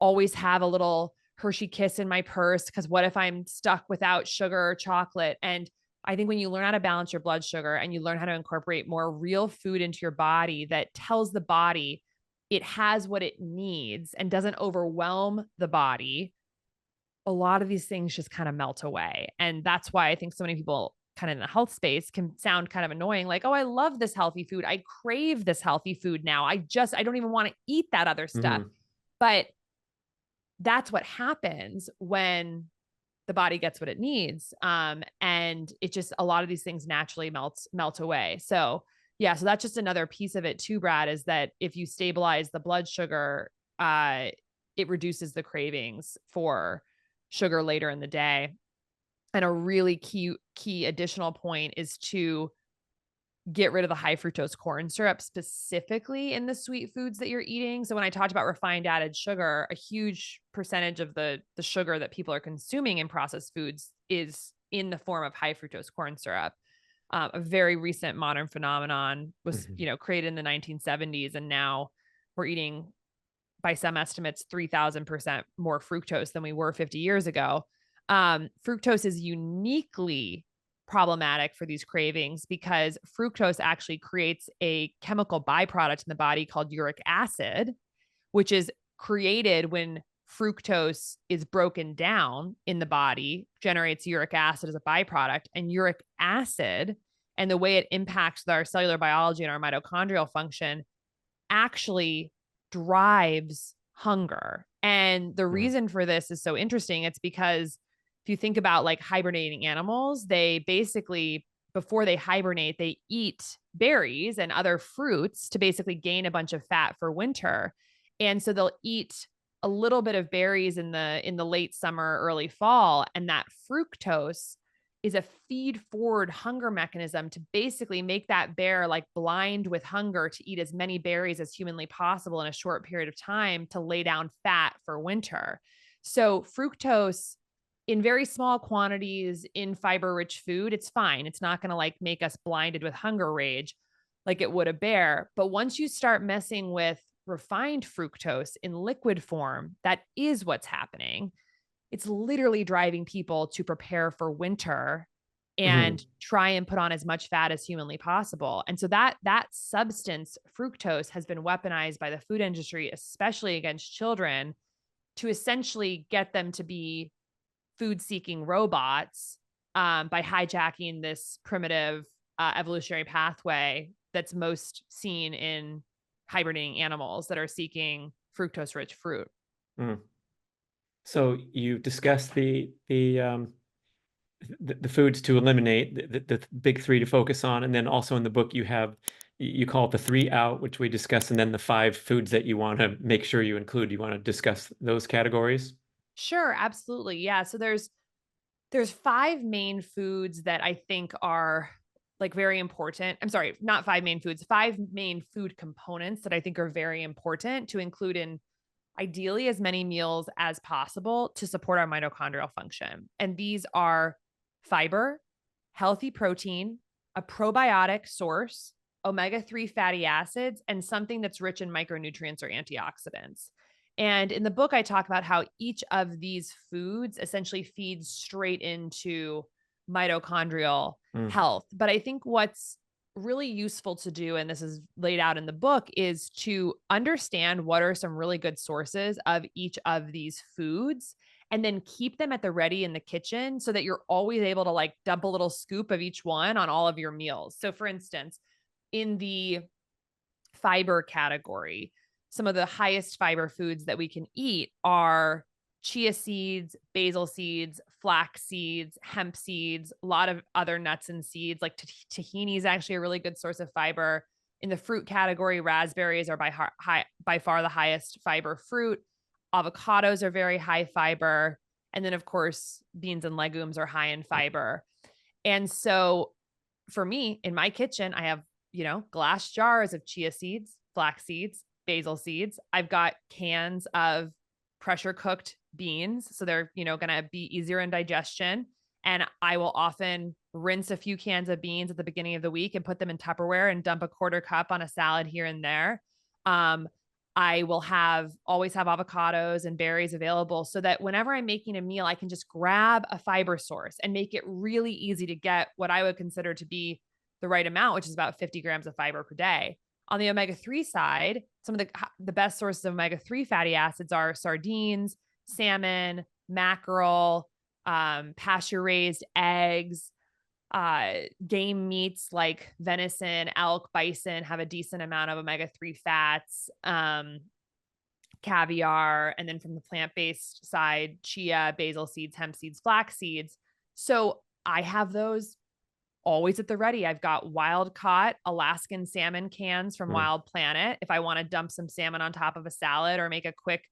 always have a little Hershey Kiss in my purse, because what if I'm stuck without sugar or chocolate? And I think when you learn how to balance your blood sugar and you learn how to incorporate more real food into your body that tells the body it has what it needs and doesn't overwhelm the body, a lot of these things just kind of melt away. And that's why I think so many people kind of in the health space can sound kind of annoying. Like, oh, I love this healthy food. I crave this healthy food now. I don't even want to eat that other stuff. Mm. But that's what happens when the body gets what it needs. And it just, a lot of these things naturally melt away. So yeah, so that's just another piece of it too, Brad, is that if you stabilize the blood sugar, it reduces the cravings for sugar later in the day. And a really key additional point is to get rid of the high fructose corn syrup, specifically in the sweet foods that you're eating. So when I talked about refined added sugar, a huge percentage of the sugar that people are consuming in processed foods is in the form of high fructose corn syrup. A very recent modern phenomenon was, Mhm. created in the 1970s. And now we're eating, by some estimates, 3,000% more fructose than we were 50 years ago. Fructose is uniquely problematic for these cravings because fructose actually creates a chemical byproduct in the body called uric acid, which is created when fructose is broken down in the body, generates uric acid as a byproduct, and uric acid and the way it impacts our cellular biology and our mitochondrial function actually drives hunger. And the Mm. reason for this is so interesting. It's because if you think about like hibernating animals, they basically, before they hibernate, they eat berries and other fruits to basically gain a bunch of fat for winter. And so they'll eat a little bit of berries in the late summer, early fall, and that fructose is a feed forward hunger mechanism to basically make that bear like blind with hunger to eat as many berries as humanly possible in a short period of time to lay down fat for winter. So fructose in very small quantities in fiber rich food, it's fine. It's not going to like make us blinded with hunger rage like it would a bear. But once you start messing with refined fructose in liquid form, that is what's happening. It's literally driving people to prepare for winter Mhm. and try and put on as much fat as humanly possible. And so that substance, fructose, has been weaponized by the food industry, especially against children, to essentially get them to be food-seeking robots by hijacking this primitive evolutionary pathway that's most seen in hibernating animals that are seeking fructose-rich fruit. Mm. So you discussed the foods to eliminate, the big three to focus on, and then also in the book you call it the 3 out, which we discussed, and then the 5 foods that you want to make sure you include. You want to discuss those categories? Sure, absolutely. Yeah, so there's 5 main foods that I think are like very important. I'm sorry, not 5 main foods, 5 main food components that I think are very important to include in ideally as many meals as possible to support our mitochondrial function. And these are fiber, healthy protein, a probiotic source, omega-3 fatty acids, and something that's rich in micronutrients or antioxidants. And in the book, I talk about how each of these foods essentially feeds straight into mitochondrial Mm. health. But I think what's really useful to do, and this is laid out in the book, is to understand what are some really good sources of each of these foods and then keep them at the ready in the kitchen so that you're always able to like dump a little scoop of each one on all of your meals. So for instance, in the fiber category, some of the highest fiber foods that we can eat are chia seeds, basil seeds, flax seeds, hemp seeds, a lot of other nuts and seeds. Like tahini is actually a really good source of fiber. In the fruit category, raspberries are by far the highest fiber fruit. Avocados are very high fiber. And then, of course, beans and legumes are high in fiber. And so for me, in my kitchen, I have, glass jars of chia seeds, flax seeds, basil seeds. I've got cans of pressure cooked beans. So they're, going to be easier in digestion. And I will often rinse a few cans of beans at the beginning of the week and put them in Tupperware and dump a quarter cup on a salad here and there. I will always have avocados and berries available so that whenever I'm making a meal, I can just grab a fiber source and make it really easy to get what I would consider to be the right amount, which is about 50 grams of fiber per day. On the omega-3 side, some of the best sources of omega-3 fatty acids are sardines, salmon, mackerel, pasture raised eggs, game meats like venison, elk, bison have a decent amount of omega-3 fats, caviar, and then from the plant-based side, chia, basil seeds, hemp seeds, flax seeds. So I have those always at the ready. I've got wild caught Alaskan salmon cans from Mm. Wild Planet. If I want to dump some salmon on top of a salad or make a quick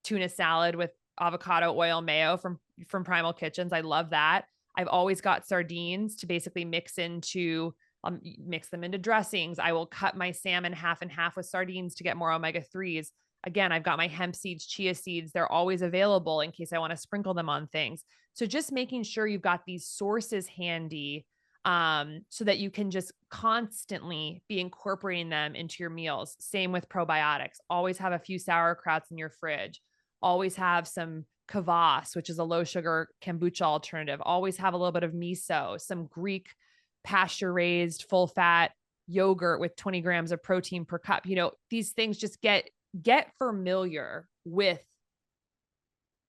tuna salad with avocado oil mayo from Primal Kitchens, I love that. I've always got sardines to basically mix them into dressings. I will cut my salmon half and half with sardines to get more omega-3s. Again, I've got my hemp seeds, chia seeds. They're always available in case I want to sprinkle them on things. So just making sure you've got these sources handy so that you can just constantly be incorporating them into your meals. Same with probiotics. Always have a few sauerkrauts in your fridge. Always have some kvass, which is a low sugar kombucha alternative. Always have a little bit of miso, some Greek pasture raised full fat yogurt with 20 grams of protein per cup. These things just get familiar with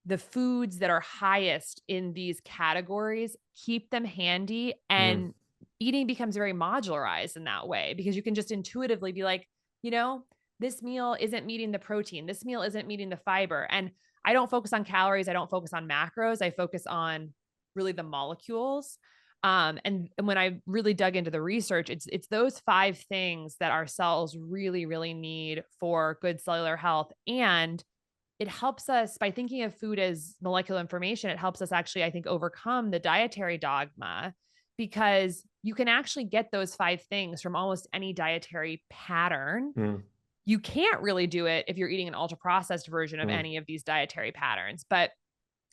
the foods that are highest in these categories, keep them handy, Mm, and eating becomes very modularized in that way because you can just intuitively be like, you know, this meal isn't meeting the protein, this meal isn't meeting the fiber. And I don't focus on calories, I don't focus on macros, I focus on really the molecules. And when I really dug into the research, it's those five things that our cells really need for good cellular health. And it helps us by thinking of food as molecular information. It helps us actually, I think, overcome the dietary dogma because you can actually get those five things from almost any dietary pattern. mm, You can't really do it if you're eating an ultra processed version of mm. any of these dietary patterns. But,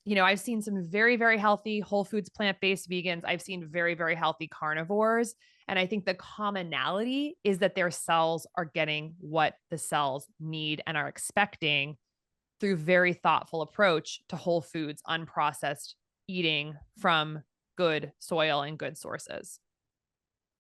I've seen some very healthy whole foods, plant based vegans. I've seen very healthy carnivores. And I think the commonality is that their cells are getting what the cells need and are expecting through very thoughtful approach to whole foods, unprocessed eating from good soil and good sources.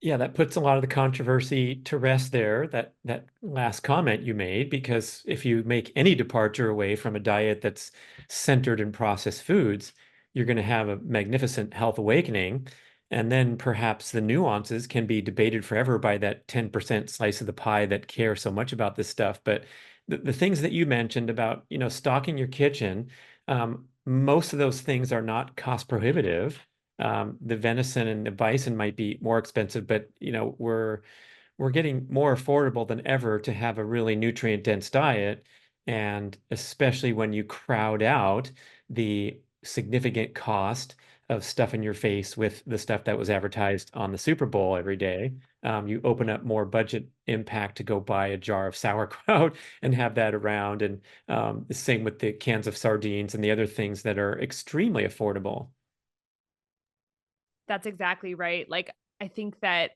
Yeah, that puts a lot of the controversy to rest there, that last comment you made, because if you make any departure away from a diet that's centered in processed foods, you're going to have a magnificent health awakening. And then perhaps the nuances can be debated forever by that 10% slice of the pie that care so much about this stuff. But the things that you mentioned about, stocking your kitchen, most of those things are not cost prohibitive. The venison and the bison might be more expensive, but we're getting more affordable than ever to have a really nutrient dense diet, and especially when you crowd out the significant cost of stuffing your face with the stuff that was advertised on the Super Bowl every day. You open up more budget impact to go buy a jar of sauerkraut and have that around, and the same with the cans of sardines and the other things that are extremely affordable. That's exactly right. Like, I think that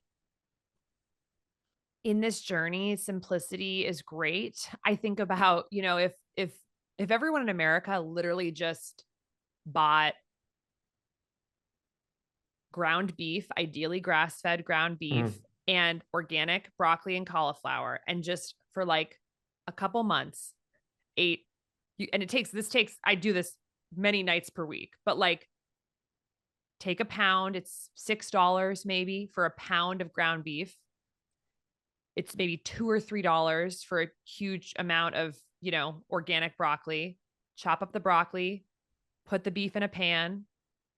in this journey, simplicity is great. I think about, if everyone in America literally just bought ground beef, ideally grass-fed ground beef Mm, and organic broccoli and cauliflower and just for like a couple months ate and I do this many nights per week, but like take a pound, it's $6 maybe for a pound of ground beef. It's maybe 2 or $3 for a huge amount of, organic broccoli. Chop up the broccoli, put the beef in a pan,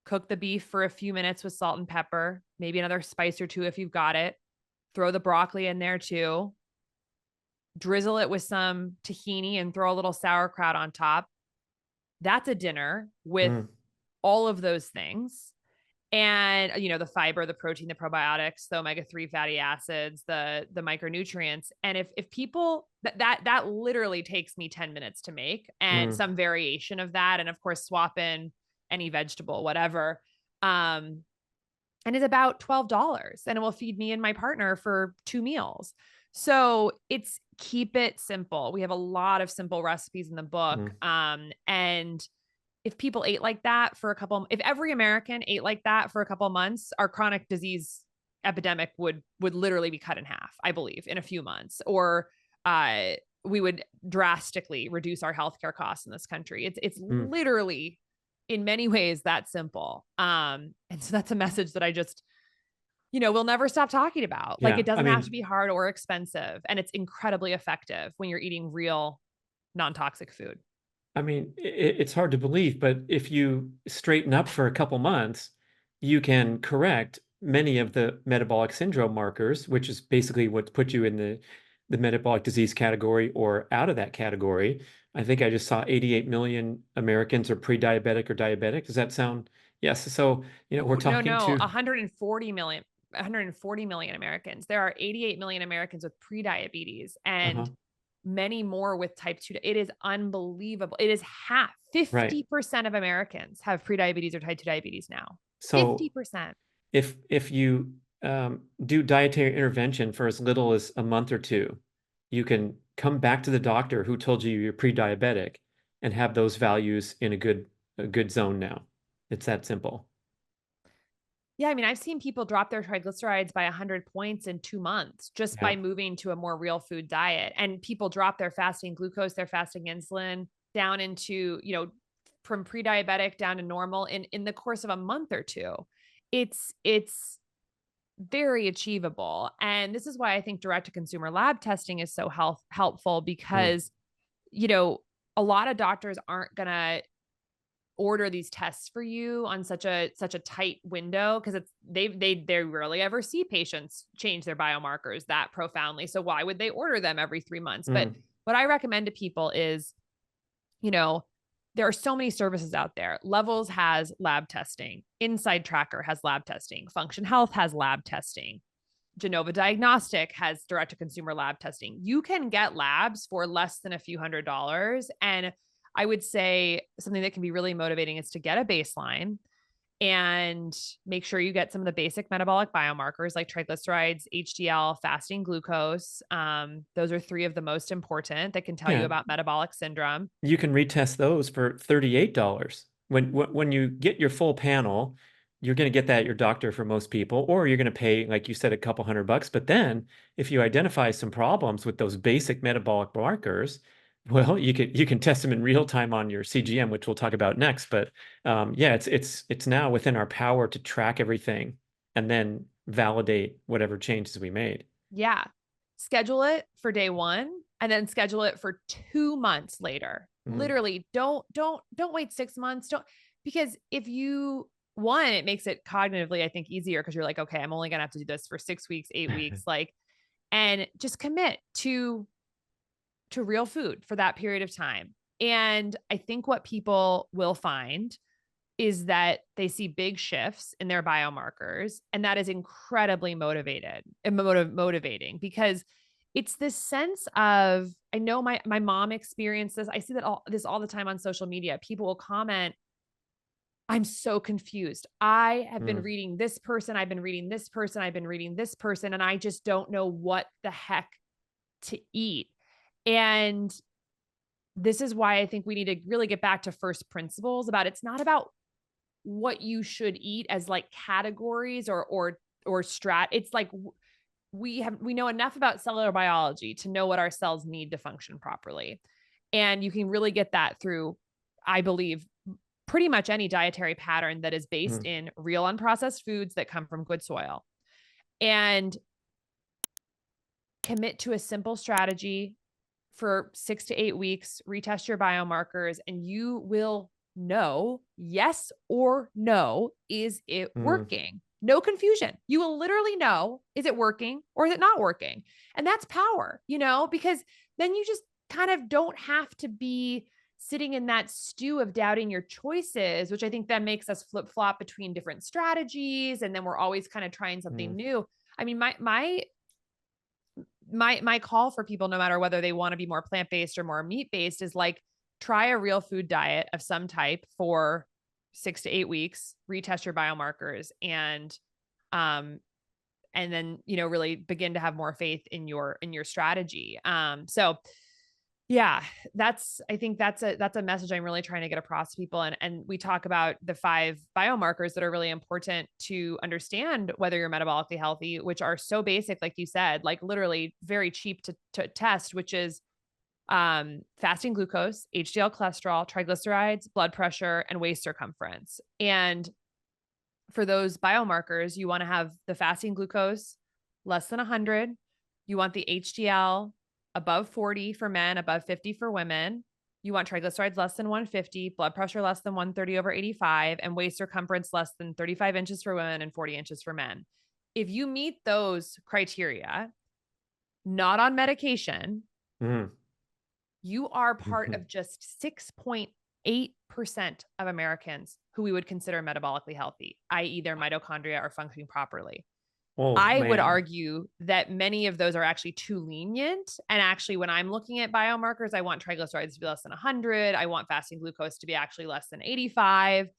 cook the beef for a few minutes with salt and pepper, maybe another spice or two if you've got it. Throw the broccoli in there too. Drizzle it with some tahini and throw a little sauerkraut on top. That's a dinner with mm, all of those things. And the fiber, the protein, the probiotics, the omega-3 fatty acids, the micronutrients. And if people that literally takes me 10 minutes to make and mm. some variation of that, and of course swap in any vegetable, whatever. Um, and it's about $12 and it will feed me and my partner for 2 meals. So it's keep it simple. We have a lot of simple recipes in the book. Mm, And if people ate like that for if every American ate like that for a couple of months, our chronic disease epidemic would literally be cut in half, I believe, in a few months. Or we would drastically reduce our healthcare costs in this country. It's mm. literally in many ways that simple. And so that's a message that I just, we'll never stop talking about. Like Yeah, it I doesn't have to mean, be hard or expensive. And it's incredibly effective when you're eating real non-toxic food. it's hard to believe, but if you straighten up for a couple months, you can correct many of the metabolic syndrome markers, which is basically what put you in the metabolic disease category or out of that category. I think I just saw 88 million Americans are pre-diabetic or diabetic. Does that sound? Yes. So, we're Ooh, no, talking no, to, 140 million Americans. There are 88 million Americans with prediabetes and uh-huh, many more with type 2. It is unbelievable. It is half, right. 50% of Americans have prediabetes or type 2 diabetes now. So 50%. if you do dietary intervention for as little as a month or two, you can come back to the doctor who told you you're pre-diabetic and have those values in a good zone now. It's that simple. Yeah, I mean, I've seen people drop their triglycerides by 100 points in 2 months just Yeah. by moving to a more real food diet. And people drop their fasting glucose, their fasting insulin down into, from pre-diabetic down to normal in the course of a month or two. It's very achievable. And this is why I think direct to consumer lab testing is so helpful, Mm. because, you know, a lot of doctors aren't going to order these tests for you on such a tight window, because it's they rarely ever see patients change their biomarkers that profoundly. So why would they order them every 3 months? But Mm. what I recommend to people is, you know, there are so many services out there. Levels has lab testing. Inside Tracker has lab testing. Function Health has lab testing. Genova Diagnostic has direct to consumer lab testing. You can get labs for less than a few $100s. And I would say something that can be really motivating is to get a baseline and make sure you get some of the basic metabolic biomarkers like triglycerides, HDL, fasting glucose. Those are three of the most important that can tell you Yeah. about metabolic syndrome. You can retest those for $38. When you get your full panel, you're going to get that at your doctor for most people, or you're going to pay, like you said, a couple $100. But then if you identify some problems with those basic metabolic markers, well, you can test them in real time on your CGM, which we'll talk about next. But yeah, it's now within our power to track everything and then validate whatever changes we made. Yeah. Schedule it for day 1 and then schedule it for 2 months later. Mm. Literally, don't wait 6 months. Don't, because if you, one, it makes it cognitively, I think, easier, because you're like, okay, I'm only going to have to do this for 6 weeks, 8 weeks, like, and just commit to real food for that period of time. And I think what people will find is that they see big shifts in their biomarkers, and that is incredibly motivating, because it's this sense of, I know my mom experienced this. I see that all the time on social media. People will comment, I'm so confused. I have been Mm. reading this person, I've been reading this person, I've been reading this person, and I just don't know what the heck to eat. And this is why I think we need to really get back to first principles about, it's not about what you should eat as like categories or strat. It's like, we know enough about cellular biology to know what our cells need to function properly. And you can really get that through, I believe, pretty much any dietary pattern that is based Mm. in real unprocessed foods that come from good soil. And commit to a simple strategy for 6 to 8 weeks, retest your biomarkers, and you will know, yes or no, is it Mm. working? No confusion. You will literally know, is it working or is it not working? And that's power, because then you just kind of don't have to be sitting in that stew of doubting your choices, which I think then makes us flip flop between different strategies. And then we're always kind of trying something Mm. new. I mean, my call for people, no matter whether they want to be more plant-based or more meat-based, is like, try a real food diet of some type for 6 to 8 weeks, retest your biomarkers, um and then, really begin to have more faith in your strategy. So yeah, I think that's a message I'm really trying to get across to people. And we talk about the 5 biomarkers that are really important to understand whether you're metabolically healthy, which are so basic, like you said, like literally very cheap to test, which is fasting glucose, HDL cholesterol, triglycerides, blood pressure, and waist circumference. And for those biomarkers, you want to have the fasting glucose less than 100. You want the HDL above 40 for men, above 50 for women. You want triglycerides less than 150, blood pressure less than 130/85, and waist circumference less than 35 inches for women and 40 inches for men. If you meet those criteria, not on medication, Mm. you are part Mhm. of just 6.8% of Americans who we would consider metabolically healthy, i.e., their mitochondria are functioning properly. Oh I would man. argue that many of those are actually too lenient. And actually, when I'm looking at biomarkers, I want triglycerides to be less than 100. I want fasting glucose to be actually less than 85,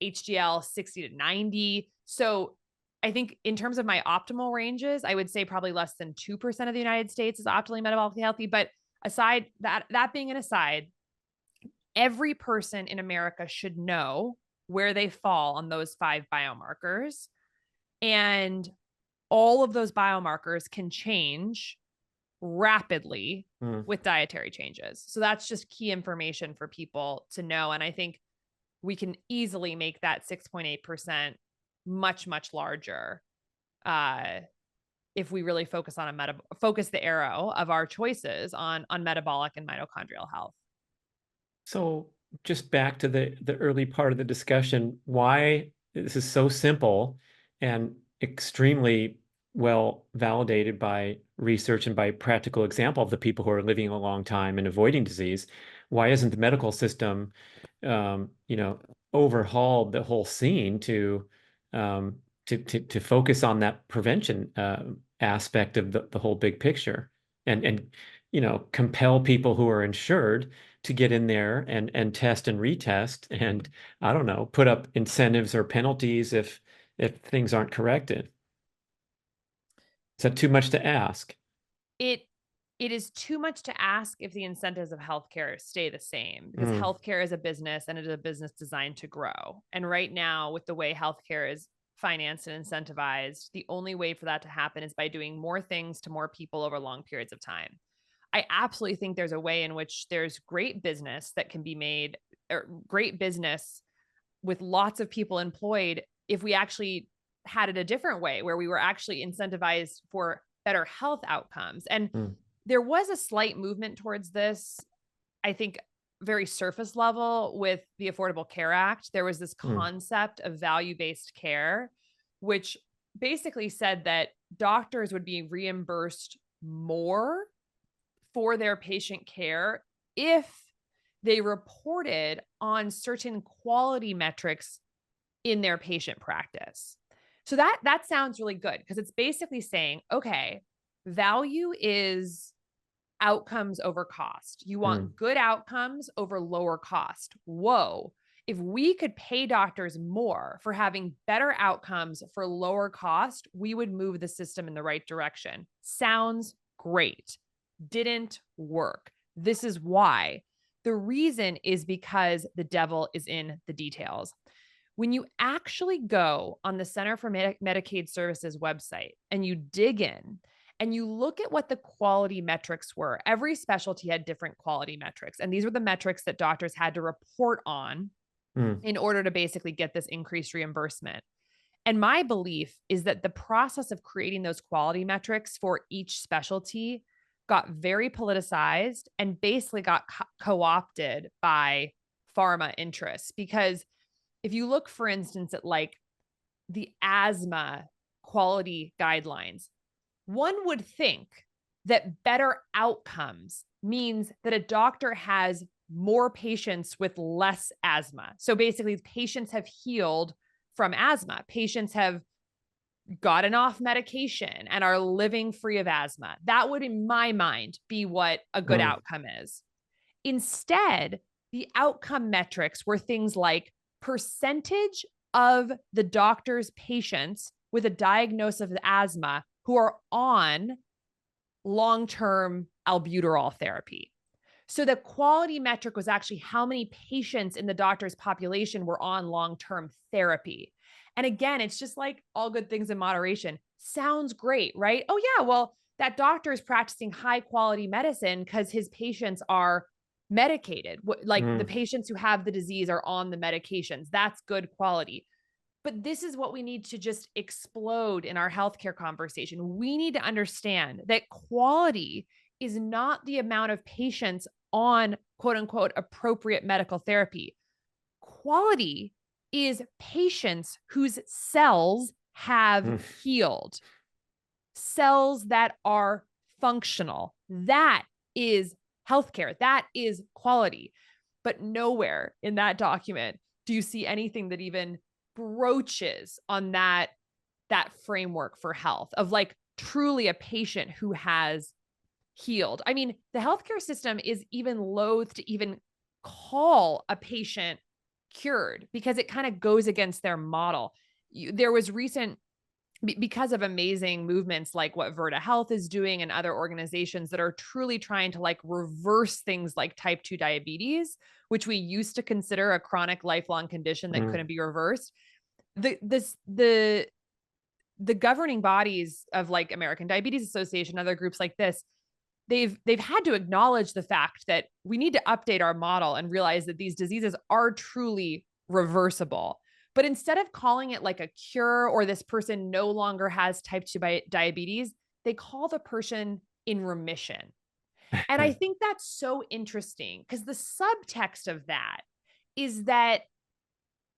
HDL 60 to 90. So I think in terms of my optimal ranges, I would say probably less than 2% of the United States is optimally metabolically healthy. But aside that being an aside, every person in America should know where they fall on those 5 biomarkers. And all of those biomarkers can change rapidly Mm. with dietary changes. So that's just key information for people to know. And I think we can easily make that 6.8% much, much larger. If we really focus on focus the arrow of our choices on metabolic and mitochondrial health. So just back to the early part of the discussion, why this is so simple and extremely well validated by research and by practical example of the people who are living a long time and avoiding disease. Why isn't the medical system, overhauled the whole scene to focus on that prevention aspect of the whole big picture and compel people who are insured to get in there and test and retest and I don't know, put up incentives or penalties if things aren't corrected. Is that too much to ask? It is too much to ask if the incentives of healthcare stay the same, because Mm, healthcare is a business and it is a business designed to grow. And right now, with the way healthcare is financed and incentivized, the only way for that to happen is by doing more things to more people over long periods of time. I absolutely think there's a way in which there's great business that can be made, or great business with lots of people employed, if we actually had it a different way where we were actually incentivized for better health outcomes. And mm, there was a slight movement towards this, I think, very surface level with the Affordable Care Act. There was this mm, concept of value-based care, which basically said that doctors would be reimbursed more for their patient care if they reported on certain quality metrics in their patient practice. So that sounds really good, because it's basically saying, okay, value is outcomes over cost. You mm, want good outcomes over lower cost. Whoa. If we could pay doctors more for having better outcomes for lower cost, we would move the system in the right direction. Sounds great. Didn't work. This is why. The reason is because the devil is in the details. When you actually go on the Center for Medicaid Services website and you dig in and you look at what the quality metrics were, every specialty had different quality metrics. And these were the metrics that doctors had to report on mm, in order to basically get this increased reimbursement. And my belief is that the process of creating those quality metrics for each specialty got very politicized and basically got co-opted by pharma interests. Because if you look, for instance, at like the asthma quality guidelines, one would think that better outcomes means that a doctor has more patients with less asthma. So basically, patients have healed from asthma. Patients have gotten off medication and are living free of asthma. That would, in my mind, be what a good mm, outcome is. Instead, the outcome metrics were things like percentage of the doctor's patients with a diagnosis of asthma who are on long-term albuterol therapy. So the quality metric was actually how many patients in the doctor's population were on long-term therapy. And again, it's just like all good things in moderation. Sounds great, right? Oh yeah, well, that doctor is practicing high quality medicine because his patients are medicated. Like the mm. patients who have the disease are on the medications. That's good quality. But this is what we need to just explode in our healthcare conversation. We need to understand that quality is not the amount of patients on quote unquote appropriate medical therapy. Quality is patients whose cells have Mm. healed, cells that are functional. That is healthcare. That is quality. But nowhere in that document do you see anything that even broaches on that framework for health of like truly a patient who has healed. I mean, the healthcare system is even loath to even call a patient cured because it kind of goes against their model. There was recent, because of amazing movements like what Virta Health is doing and other organizations that are truly trying to like reverse things like type 2 diabetes, which we used to consider a chronic lifelong condition that Mm, couldn't be reversed. The governing bodies of like American Diabetes Association, other groups like this, they've had to acknowledge the fact that we need to update our model and realize that these diseases are truly reversible. But instead of calling it like a cure or this person no longer has type 2 diabetes, they call the person in remission. And I think that's so interesting because the subtext of that is that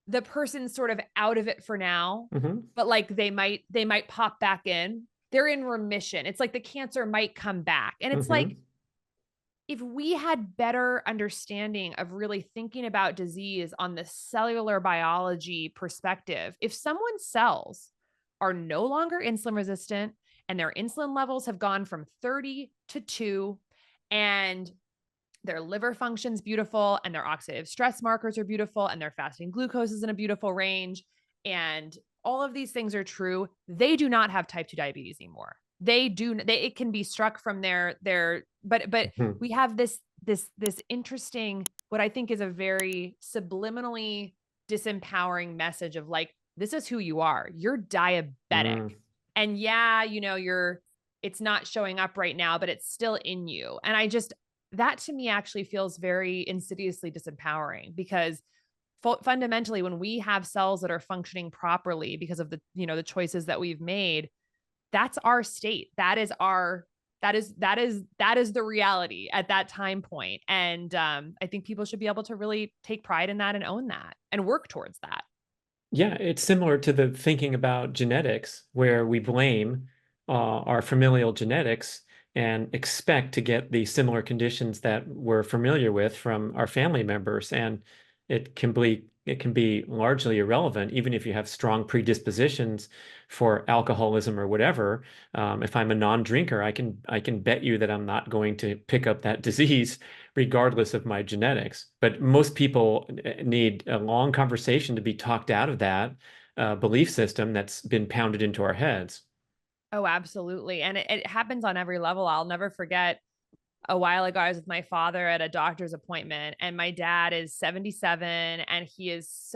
the person's sort of out of it for now, Hmm. but like they might pop back in. They're in remission. It's like the cancer might come back. And it's like Hmm. if we had better understanding of really thinking about disease on the cellular biology perspective, if someone's cells are no longer insulin resistant and their insulin levels have gone from 30 to 2 and their liver functions beautiful and their oxidative stress markers are beautiful and their fasting glucose is in a beautiful range and all of these things are true, they do not have type 2 diabetes anymore. It can be struck from their but Hmm. we have this interesting, what I think is a very subliminally disempowering message of like, this is who you are. You're diabetic. Mm. And yeah, it's not showing up right now, but it's still in you. And that to me actually feels very insidiously disempowering because fundamentally when we have cells that are functioning properly because of the choices that we've made, that's our state. That is the reality at that time point. And I think people should be able to really take pride in that and own that and work towards that. Yeah, it's similar to the thinking about genetics, where we blame our familial genetics and expect to get the similar conditions that we're familiar with from our family members. And it can be largely irrelevant, even if you have strong predispositions for alcoholism or whatever. If I'm a non-drinker, I can bet you that I'm not going to pick up that disease regardless of my genetics. But most people need a long conversation to be talked out of that belief system that's been pounded into our heads. Oh, absolutely. And it happens on every level. I'll never forget a while ago, I was with my father at a doctor's appointment, and my dad is 77 and he has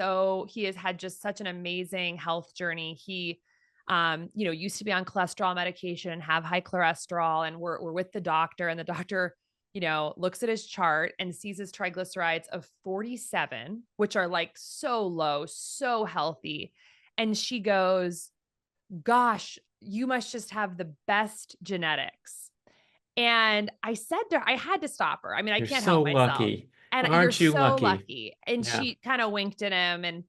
had just such an amazing health journey. He, used to be on cholesterol medication and have high cholesterol. And we're with the doctor, and the doctor, looks at his chart and sees his triglycerides of 47, which are like so low, so healthy. And she goes, "Gosh, you must just have the best genetics." And I had to stop her. I mean, I You're can't so help myself. lucky. And you're Aren't you so lucky? lucky. And Yeah. she kind of winked at him. And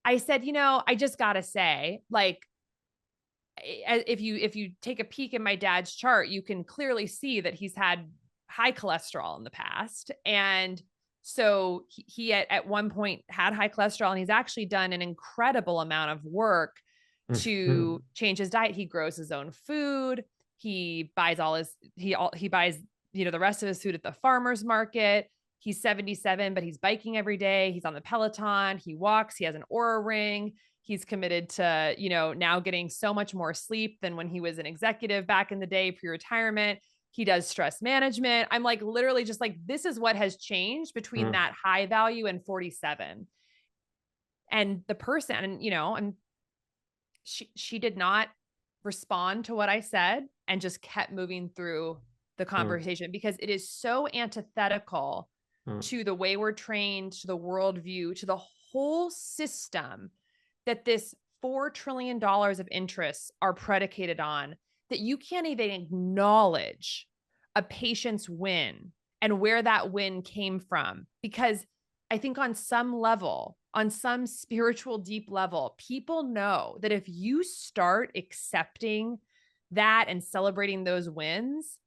I said, I just got to say, like, if you take a peek at my dad's chart, you can clearly see that he's had high cholesterol in the past. And so he at one point had high cholesterol, and he's actually done an incredible amount of work Mhm. to change his diet. He grows his own food. He buys he buys, the rest of his food at the farmer's market. He's 77, but he's biking every day. He's on the Peloton. He walks. He has an Aura ring. He's committed to, now getting so much more sleep than when he was an executive back in the day, pre-retirement. He does stress management. I'm like, literally just like, this is what has changed between Mm. that high value and 47. And the person, and, and she did not respond to what I said and just kept moving through the Mm. conversation because it is so antithetical Mm. to the way we're trained, to the worldview, to the whole system that this $4 trillion of interests are predicated on, that you can't even acknowledge a patient's win and where that win came from. Because I think on some level, on some spiritual deep level, people know that if you start accepting that and celebrating those wins,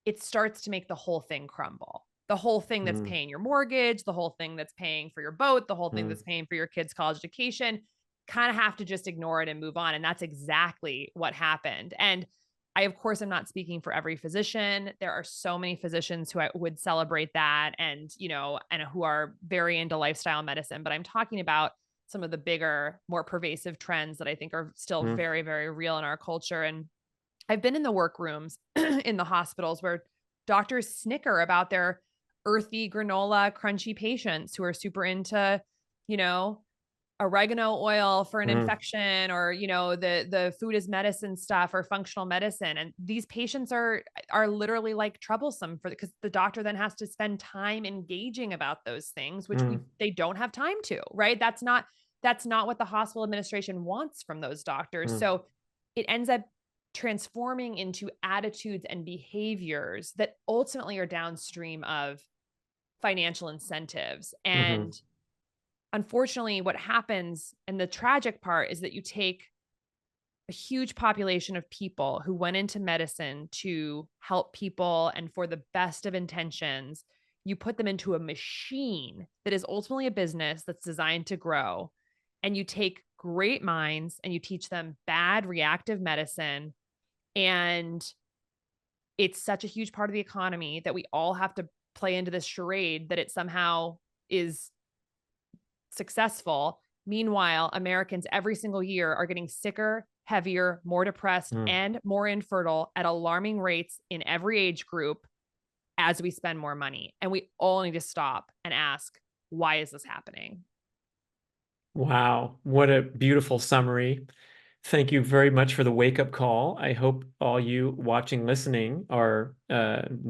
it starts to make the whole thing crumble. The whole thing that's Mm. paying your mortgage, the whole thing that's paying for your boat, the whole thing Mm. that's paying for your kids' college education, kind of have to just ignore it and move on. And that's exactly what happened. And I, of course, am not speaking for every physician. There are so many physicians who I would celebrate that and, and who are very into lifestyle medicine. But I'm talking about some of the bigger, more pervasive trends that I think are still Mm. very, very real in our culture. And I've been in the workrooms in the hospitals where doctors snicker about their earthy granola crunchy patients who are super into, you know, oregano oil for an Mm, infection, or the food is medicine stuff, or functional medicine. And these patients are literally like troublesome because the doctor then has to spend time engaging about those things, which mm, they don't have time to, right? That's not what the hospital administration wants from those doctors. mm, So it ends up transforming into attitudes and behaviors that ultimately are downstream of financial incentives. mm-hmm, And unfortunately, what happens, and the tragic part, is that you take a huge population of people who went into medicine to help people and for the best of intentions. You put them into a machine that is ultimately a business that's designed to grow. And you take great minds and you teach them bad reactive medicine. And it's such a huge part of the economy that we all have to play into this charade that it somehow is successful. Meanwhile, Americans every single year are getting sicker, heavier, more depressed, mm. and more infertile at alarming rates in every age group as we spend more money. And we all need to stop and ask, why is this happening? Wow, what a beautiful summary. Thank you very much for the wake-up call. I hope all you watching, listening are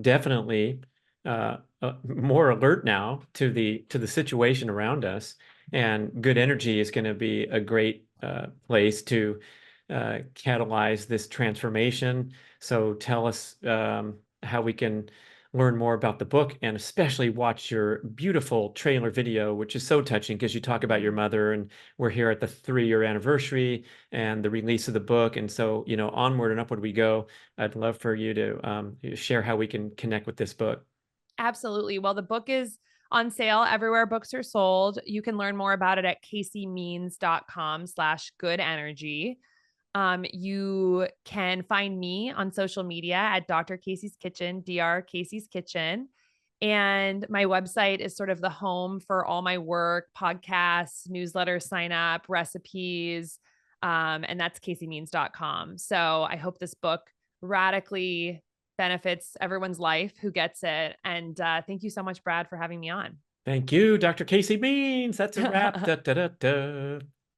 definitely more alert now to the situation around us. And good energy is going to be a great place to catalyze this transformation. So tell us how we can learn more about the book, and especially watch your beautiful trailer video, which is so touching because you talk about your mother, and we're here at the 3-year anniversary and the release of the book. And so, onward and upward we go. I'd love for you to share how we can connect with this book. Absolutely. Well, the book is on sale everywhere books are sold. You can learn more about it at calleymeans.com/good energy. You can find me on social media at Dr. Casey's Kitchen, Dr. Casey's Kitchen. And my website is sort of the home for all my work, podcasts, newsletter sign up, recipes. And that's calleymeans.com. So I hope this book radically benefits everyone's life who gets it. And thank you so much, Brad, for having me on. Thank you, Dr. Casey Means. That's a wrap. Da, da, da, da.